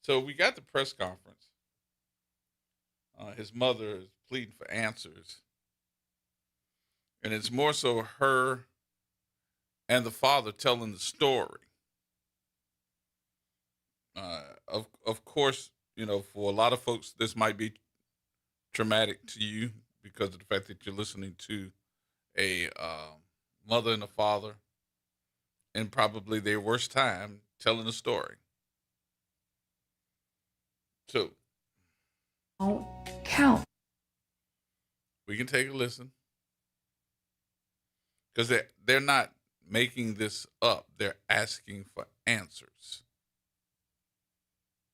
So we got the press conference. His mother is pleading for answers. And it's more so her and the father telling the story. Of course, you know, for a lot of folks, this might be traumatic to you because of the fact that you're listening to a mother and a father in probably their worst time telling a story. So, count. We can take a listen. Because they're not making this up. They're asking for answers.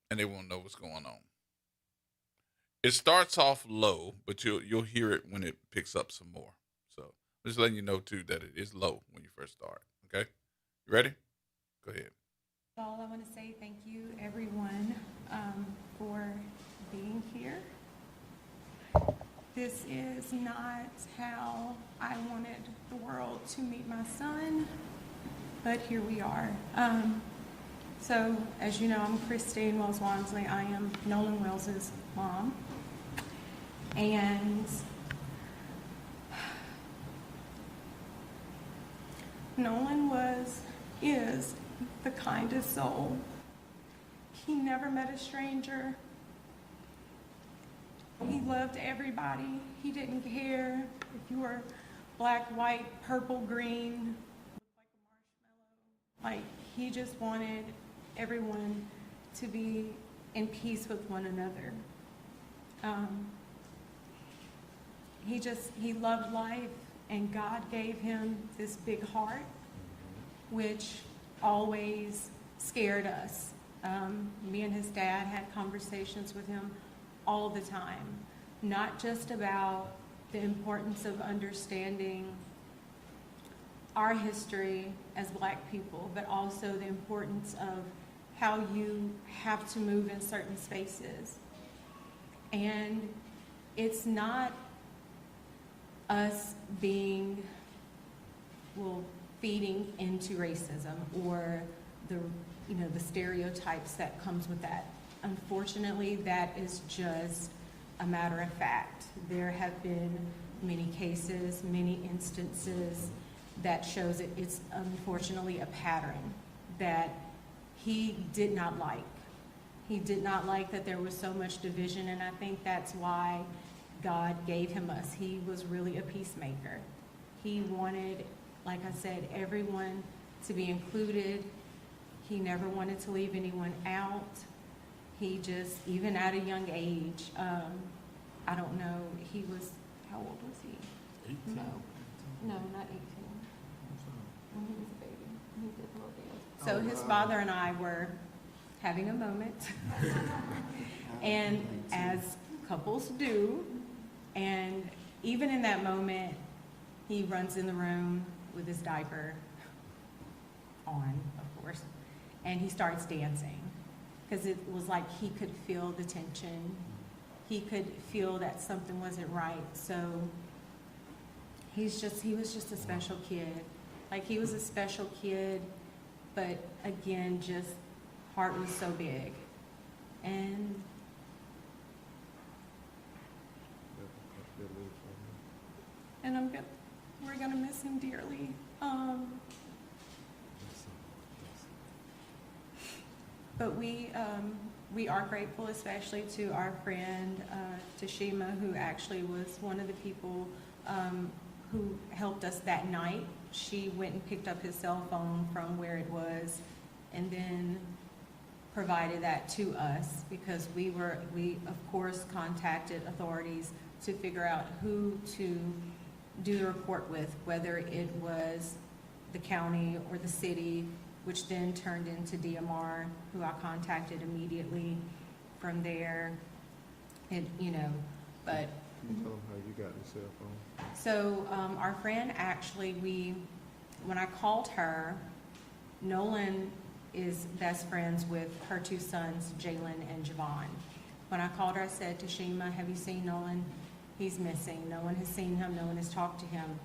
And they won't know what's going on. It starts off low, but you'll hear it when it picks up some more. So I'm just letting you know, too, that it is low when you first start. Okay? You ready? Go ahead. All I want to say thank you, everyone, for being here. This is not how I wanted the world to meet my son, but here we are. So, as you know, I'm Christine Wells-Walmsley. I am Nolan Wells' mom. And Nolan is the kindest soul. He never met a stranger. He loved everybody. He didn't care if you were black, white, purple, green, like a marshmallow. Like, he just wanted everyone to be in peace with one another. He loved life, and God gave him this big heart, which always scared us. Me and his dad had conversations with him all the time, not just about the importance of understanding our history as black people, but also the importance of how you have to move in certain spaces. And it's not us being, feeding into racism or the stereotypes that comes with that. Unfortunately, that is just a matter of fact. There have been many cases, many instances that shows it's unfortunately a pattern that he did not like. He did not like that there was so much division, and I think that's why God gave him us. He was really a peacemaker. He wanted, like I said, everyone to be included. He never wanted to leave anyone out. He just, even at a young age, I don't know, he was, how old was he? 18. No, not 18. When he was a baby, he did a little dance. So his father and I were having a moment. And as couples do, and even in that moment, he runs in the room with his diaper on, of course, and he starts dancing because it was like he could feel the tension. He could feel that something wasn't right. So he was just a special kid. Like, he was a special kid, but again, just heart was so big. And we're gonna miss him dearly. But we are grateful, especially to our friend Tashima, who actually was one of the people who helped us that night. She went and picked up his cell phone from where it was, and then provided that to us, because we of course contacted authorities to figure out who to do the report with, whether it was the county or the city, which then turned into DMR, who I contacted immediately from there. And but Can you tell them how you got the cell phone? so our friend actually, when I called her, Nolan is best friends with her two sons, Jalen and Javon. When I called her, I said, Tashima, have you seen Nolan? He's missing. No one has seen him. No one has talked to him.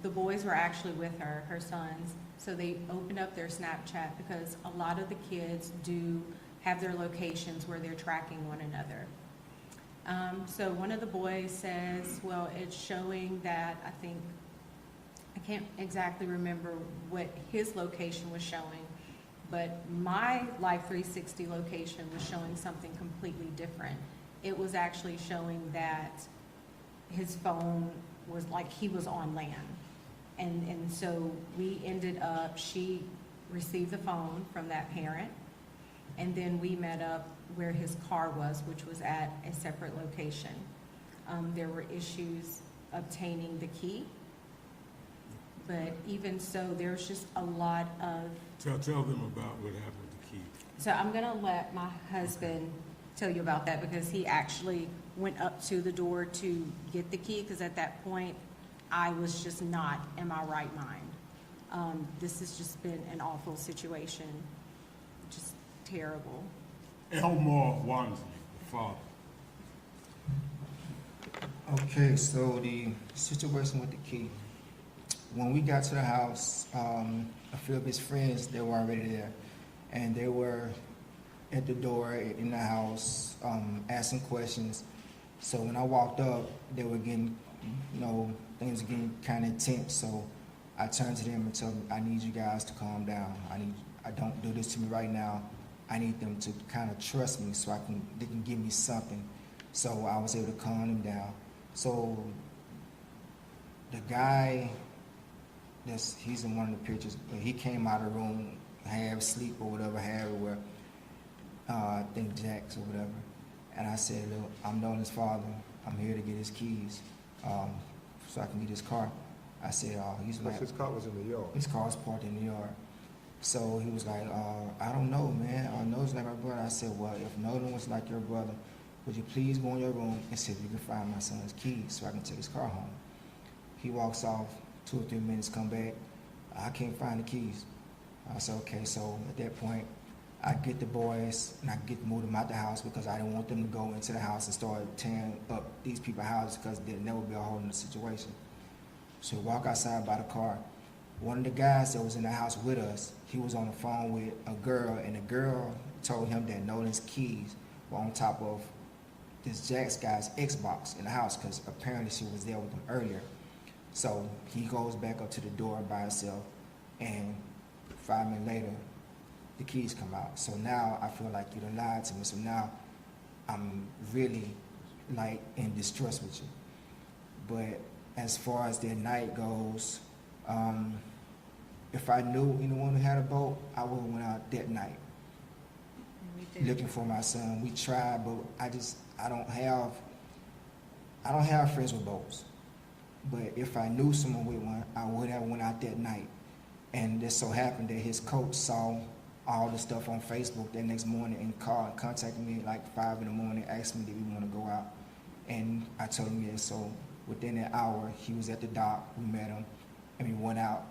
The boys were actually with her sons. So they opened up their Snapchat, because a lot of the kids do have their locations where they're tracking one another. So one of the boys says, well, it's showing that, I can't exactly remember what his location was showing, but my Life 360 location was showing something completely different. It was actually showing that his phone was like he was on land. And so we ended up, she received the phone from that parent, and then we met up where his car was, which was at a separate location. There were issues obtaining the key, but even so, there's just a lot of... Tell them about what happened with the key. So I'm gonna let my husband tell you about that, because he actually went up to the door to get the key, because at that point, I was just not in my right mind. This has just been an awful situation, just terrible. Elmore Wansley, the father. Okay, so the situation with the key. When we got to the house, a few of his friends, they were already there, and they were at the door in the house, asking questions. So when I walked up, they were getting, things were getting kind of intense. So I turned to them and told them, I need you guys to calm down. I don't do this to me right now. I need them to kind of trust me so they can give me something. So I was able to calm them down. So the guy, he's in one of the pictures, he came out of the room, half asleep or whatever, where I think Jack's or whatever. And I said, look, I'm Nolan's father. I'm here to get his keys so I can get his car. I said, he's like... His car was in the yard. His car was parked in the yard. So he was like, I don't know, man. Nolan's like my brother. I said, well, if Nolan was like your brother, would you please go in your room and see if you can find my son's keys so I can take his car home? He walks off, 2 or 3 minutes, come back. I can't find the keys. I said, okay. So at that point, I get the boys and I move them out the house, because I didn't want them to go into the house and start tearing up these people's houses, because there'd never be a hole in the situation. So we walk outside by the car. One of the guys that was in the house with us, he was on the phone with a girl, and the girl told him that Nolan's keys were on top of this Jack's guy's Xbox in the house, because apparently she was there with him earlier. So he goes back up to the door by himself, and 5 minutes later, the keys come out. So now I feel like you done lied to me. So now I'm really in distress with you. But as far as their night goes, if I knew anyone who had a boat, I would have went out that night looking for my son. We tried, but I don't have friends with boats. But if I knew someone with one, I would have went out that night. And it so happened that his coach saw all the stuff on Facebook that next morning and called and contacted me like 5 in the morning, asked me, did we want to go out? And I told him yes. So within an hour, he was at the dock. We met him, and we went out.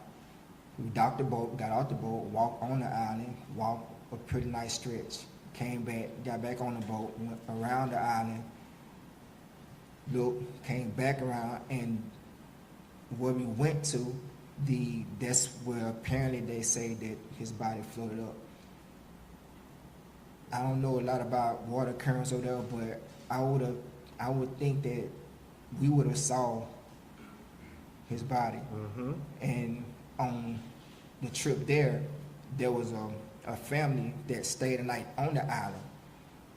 We docked the boat, got out the boat, walked on the island, walked a pretty nice stretch, came back, got back on the boat, went around the island, looked, came back around, and where we went to, that's where apparently they say that his body floated up. I don't know a lot about water currents over there, but I would think that we would have saw his body. Mm-hmm. And on the trip there was a family that stayed the night on the island,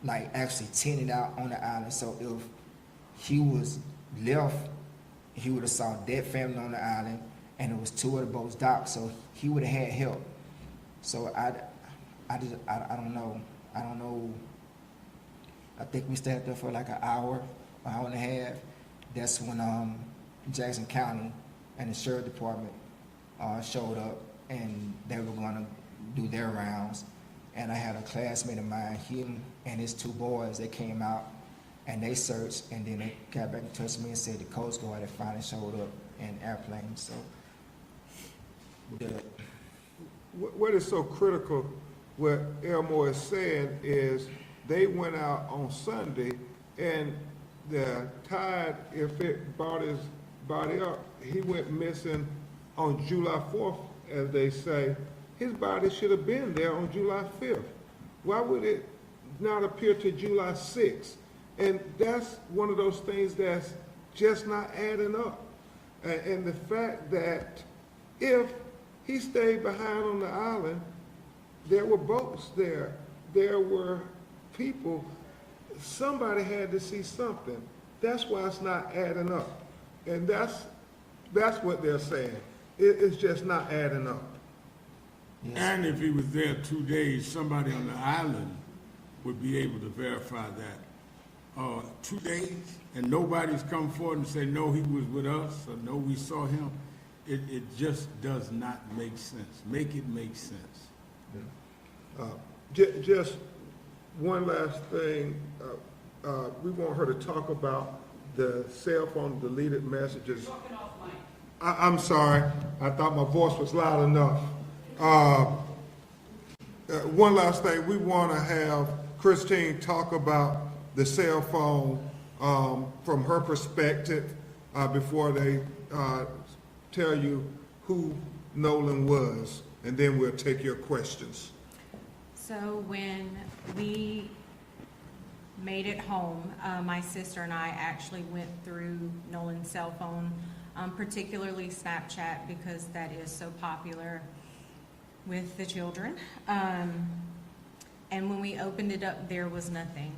like actually tented out on the island. So if he was left, he would have saw that family on the island, and it was 2 of the boats docked, so he would have had help. So I don't know. I don't know. I think we stayed there for like an hour and a half. That's when Jackson County and the Sheriff Department showed up, and they were going to do their rounds. And I had a classmate of mine, him and his 2 boys, they came out and they searched, and then they got back in touch with me and said the Coast Guard had finally showed up in airplanes. So What is so critical, what Elmore is saying, is they went out on Sunday, and the tide, if it brought his body up, he went missing on July 4th, as they say. His body should have been there on July 5th. Why would it not appear to July 6th? And that's one of those things that's just not adding up. And the fact that if he stayed behind on the island, there were boats there, there were people, somebody had to see something. That's why it's not adding up. And that's what they're saying. It's just not adding up. yes. And if he was there 2 days, somebody on the island would be able to verify that. 2 days, and nobody's come forward and say, no, he was with us, or no, we saw him. It just does not make sense. Make it make sense. Just one last thing. We want her to talk about the cell phone deleted messages. I'm sorry. I thought my voice was loud enough. One last thing. We want to have Christine talk about the cell phone from her perspective before they tell you who Nolan was, and then we'll take your questions. So when we made it home, my sister and I actually went through Nolan's cell phone, particularly Snapchat, because that is so popular with the children. And when we opened it up, there was nothing.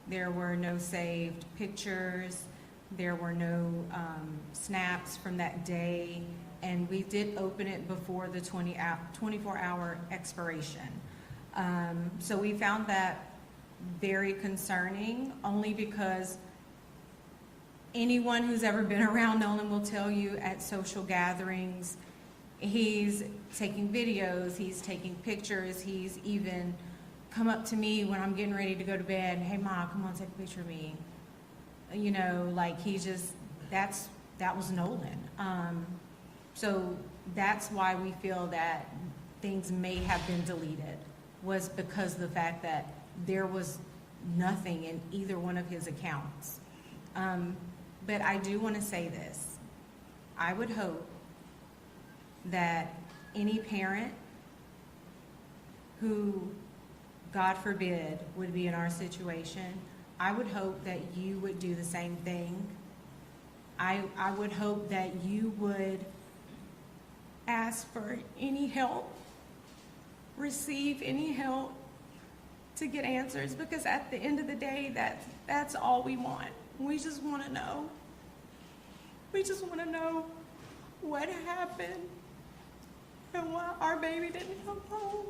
There were no saved pictures. There were no snaps from that day. And we did open it before the 24-hour expiration. So we found that very concerning, only because anyone who's ever been around Nolan will tell you at social gatherings, he's taking videos, he's taking pictures, he's even come up to me when I'm getting ready to go to bed, hey Ma, come on, take a picture of me. You know, like that was Nolan. So that's why we feel that things may have been deleted, was because of the fact that there was nothing in either one of his accounts. But I do want to say this. I would hope that any parent who, God forbid, would be in our situation, I would hope that you would do the same thing. I would hope that you would ask for any help, receive any help to get answers, because at the end of the day, that's all we want. We just want to know. We just want to know what happened and why our baby didn't come home.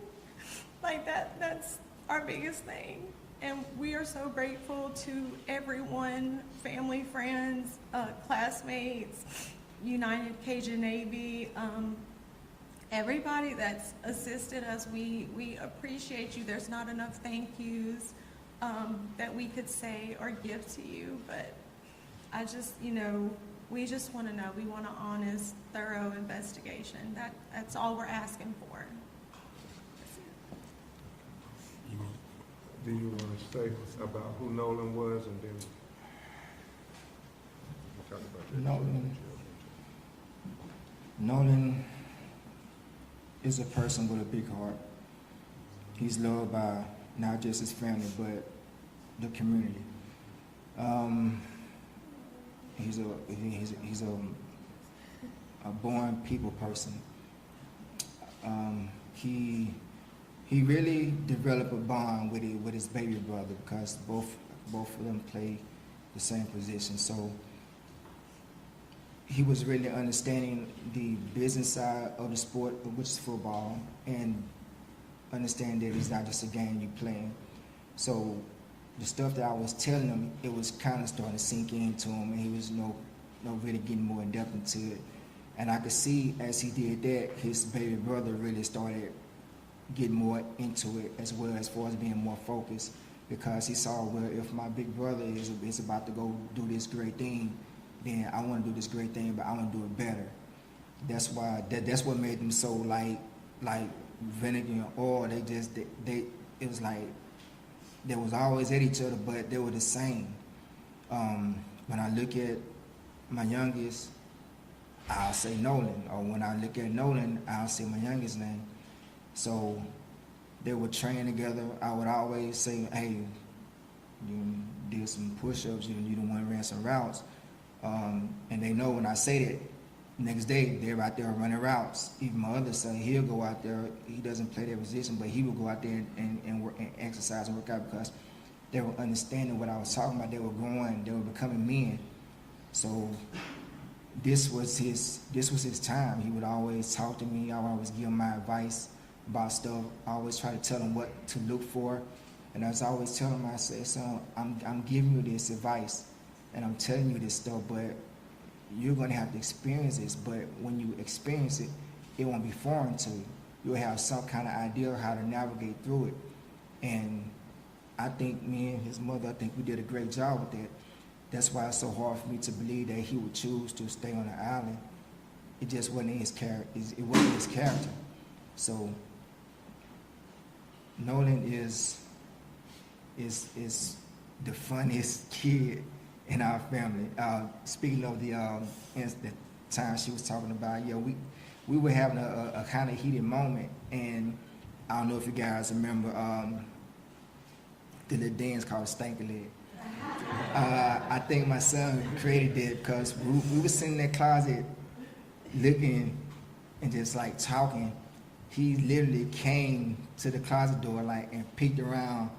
Like that's our biggest thing. And we are so grateful to everyone, family, friends, classmates, United Cajun Navy, everybody that's assisted us. We appreciate you. There's not enough thank yous that we could say or give to you, but I just, we just want to know. We want an honest, thorough investigation. That's all we're asking for. Do you want to say about who Nolan was, and then we'll talk about that? Nolan is a person with a big heart. He's loved by not just his family, but the community. He's a born people person. He really developed a bond with his baby brother because both of them play the same position. So he was really understanding the business side of the sport, which is football, and understand that it's not just a game you playing. So the stuff that I was telling him, it was kind of starting to sink into him, and he was really getting more in depth into it. And I could see as he did that, his baby brother really started getting more into it as well, as far as being more focused, because he saw, well, if my big brother is about to go do this great thing, then I want to do this great thing, but I want to do it better. That's why that's what made them so like vinegar and oil. It was like they was always at each other, but they were the same. When I look at my youngest, I'll say Nolan, or when I look at Nolan, I'll say my youngest name. So they would train together. I would always say, hey, you did some push-ups, you the one ran some routes. And they know when I say that, next day they're out there running routes. Even my other son, he'll go out there. He doesn't play that position, but he will go out there and work and exercise and work out because they were understanding what I was talking about. They were growing. They were becoming men. So this was his time. He would always talk to me. I would always give him my advice about stuff. I always try to tell him what to look for. And as I always tell him, I say, son, I'm giving you this advice and I'm telling you this stuff, but you're going to have to experience this. But when you experience it, it won't be foreign to you. You'll have some kind of idea of how to navigate through it. And I think me and his mother, I think we did a great job with that. That's why it's so hard for me to believe that he would choose to stay on the island. It just wasn't in his character. It wasn't his character. So Nolan is the funniest kid in our family. Speaking of the time she was talking about, we were having a kind of heated moment, and I don't know if you guys remember the little dance called Stanky Leg. I think my son created that because we were sitting in that closet looking and just like talking. He literally came to the closet door and peeked around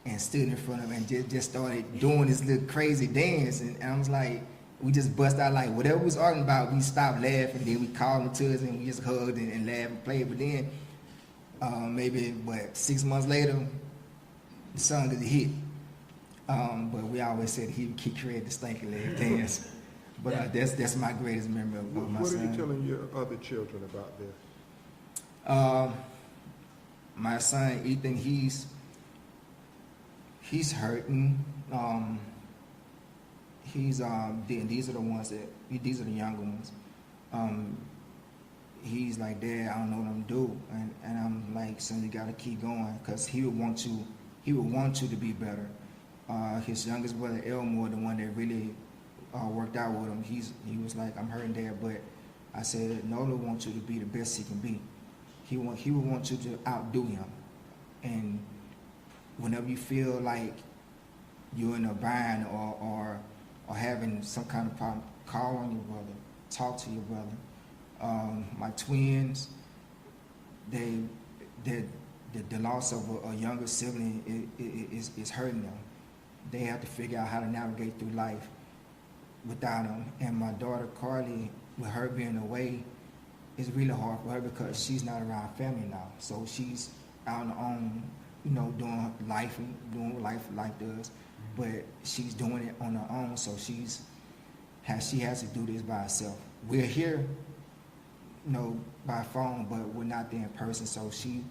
and stood in front of him and just started doing this little crazy dance. And I was like, we just bust out whatever we was arguing about, we stopped laughing. Then we called him to us and we just hugged and laughed and played. But then maybe 6 months later, the song did a hit. But we always said he created the Stanky Leg dance. But that's my greatest memory of my son. What are you telling your other children about this? My son Ethan, he's hurting. These are the younger ones. He's like, Dad, I don't know what I'm doing, and I'm like, son, you gotta keep going, because he would want you to be better. His youngest brother Elmore, the one that really worked out with him, he was like, I'm hurting, Dad, but I said, Nola wants you to be the best he can be. He would want you to outdo him, and whenever you feel like you're in a bind or having some kind of problem, call on your brother, talk to your brother. My twins, the loss of a younger sibling is hurting them. They have to figure out how to navigate through life without them. And my daughter Carly, with her being away, it's really hard for her because she's not around family now. So she's out on her own, doing life what life does. But she's doing it on her own, so she has to do this by herself. We're here by phone, but we're not there in person. So she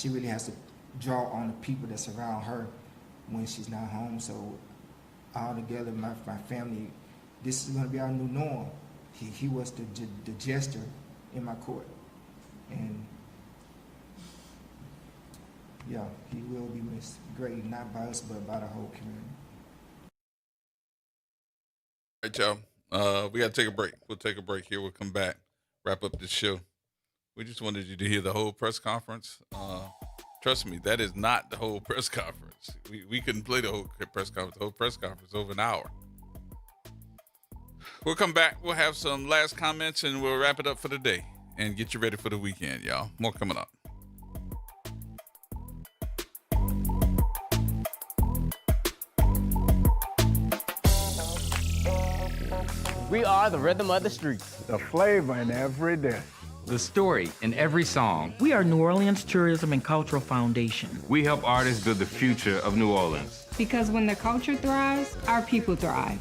really has to draw on the people that surround her when she's not home. So all together, my family, this is going to be our new norm. He was the jester in my court, and yeah, he will be missed greatly, not by us, but by the whole community. All right, y'all. We got to take a break. We'll take a break here. We'll come back, wrap up the show. We just wanted you to hear the whole press conference. Trust me, that is not the whole press conference. We couldn't play the whole press conference. The whole press conference over an hour. We'll come back. We'll have some last comments, and we'll wrap it up for the day and get you ready for the weekend, y'all. More coming up. We are the rhythm of the streets. The flavor in every dish. The story in every song. We are New Orleans Tourism and Cultural Foundation. We help artists build the future of New Orleans. Because when the culture thrives, our people thrive.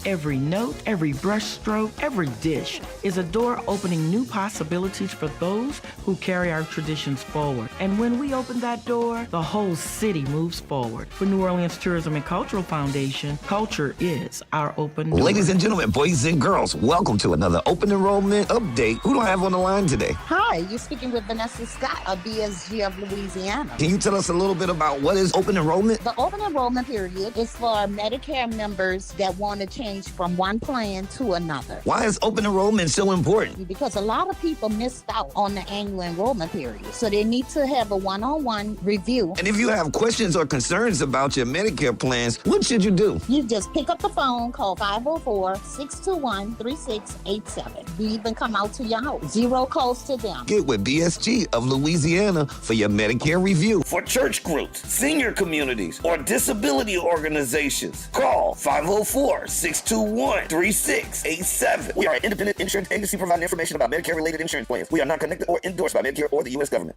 Every note, every brushstroke, every dish is a door opening new possibilities for those who carry our traditions forward. And when we open that door, the whole city moves forward. For New Orleans Tourism and Cultural Foundation, culture is our open door. Ladies and gentlemen, boys and girls, welcome to another open enrollment update. Who do I have on the line today? Hi, you're speaking with Vanessa Scott of BSG of Louisiana. Can you tell us a little bit about what is open enrollment? The open enrollment period is for Medicare members that want to change from one plan to another. Why is open enrollment so important? Because a lot of people missed out on the annual enrollment period. So they need to have a one-on-one review. And if you have questions or concerns about your Medicare plans, what should you do? You just pick up the phone, call 504-621-3687. We even come out to your house. Zero cost to them. Get with BSG of Louisiana for your Medicare review. For church groups, senior communities, or disability organizations, call 504-621-3687. We are an independent insurance agency providing information about Medicare-related insurance plans. We are not connected or endorsed by Medicare or the U.S. government.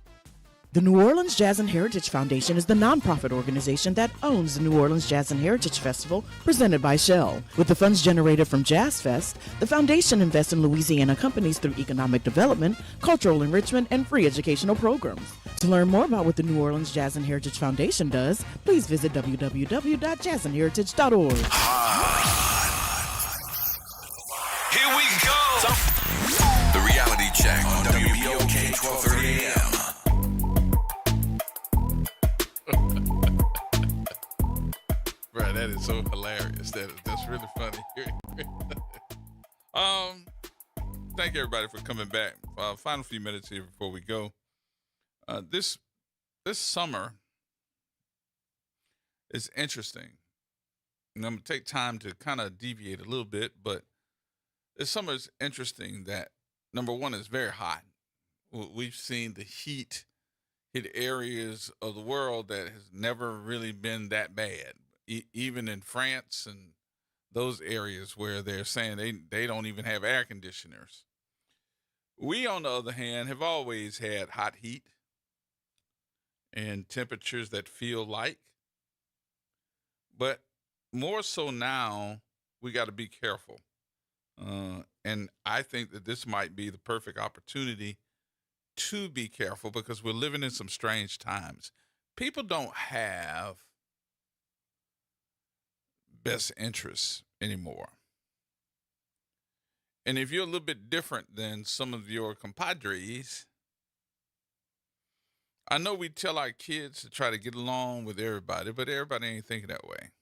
The New Orleans Jazz and Heritage Foundation is the nonprofit organization that owns the New Orleans Jazz and Heritage Festival presented by Shell. With the funds generated from Jazz Fest, the foundation invests in Louisiana companies through economic development, cultural enrichment, and free educational programs. To learn more about what the New Orleans Jazz and Heritage Foundation does, please visit www.jazzandheritage.org. Here we go. The reality check on WBOK 1230 AM. Bro, that is so hilarious. That's really funny. Thank everybody for coming back. Final few minutes here before we go. This summer is interesting. And I'm gonna take time to kind of deviate a little bit, but this summer is interesting that number one, it's very hot. We've seen the heat hit areas of the world that has never really been that bad. Even in France and those areas where they're saying they don't even have air conditioners. We, on the other hand, have always had hot heat and temperatures that feel like. But more so now, we got to be careful. And I think that this might be the perfect opportunity to be careful because we're living in some strange times. People don't have best interests anymore. And if you're a little bit different than some of your compadres, I know we tell our kids to try to get along with everybody, but everybody ain't thinking that way.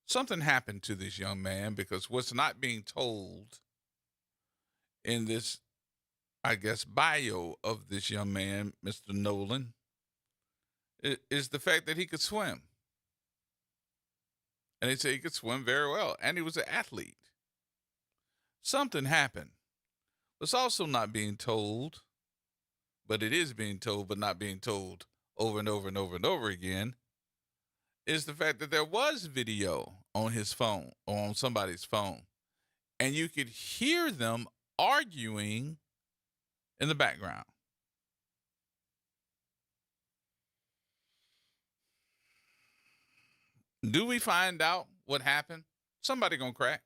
Something happened to this young man because what's not being told in this, I guess, bio of this young man, Mr. Nolan, is the fact that he could swim. And they say he could swim very well, and he was an athlete. Something happened. What's also not being told, but it is being told, but not being told over and over and over and over again, is the fact that there was video on his phone or on somebody's phone, and you could hear them arguing in the background. Do we find out what happened? Somebody gonna crack.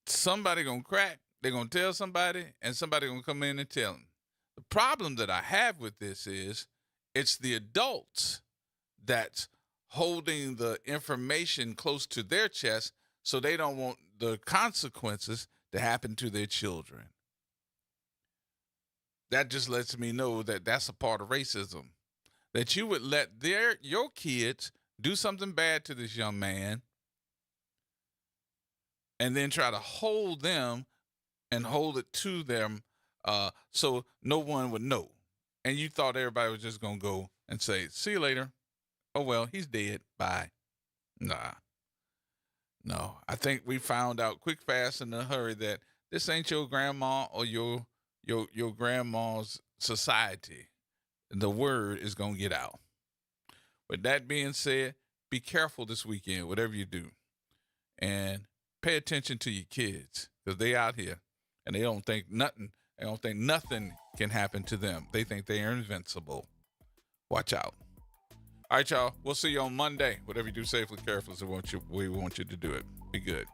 Somebody gonna crack, they're going to tell somebody, and somebody going to come in and tell them. The problem that I have with this is it's the adults that's holding the information close to their chest so they don't want the consequences to happen to their children. That just lets me know that that's a part of racism, that you would let your kids do something bad to this young man and then try to hold them and hold it to them so no one would know. And you thought everybody was just going to go and say, see you later. Oh, well, he's dead. Bye. Nah. No, I think we found out quick, fast, in a hurry that this ain't your grandma or your grandma's society. The word is going to get out. With that being said, be careful this weekend, whatever you do. And pay attention to your kids because they out here and they don't think nothing can happen to them. They think they are invincible. Watch out. All right, y'all. We'll see you on Monday. Whatever you do safely, carefully, we want you to do it. Be good.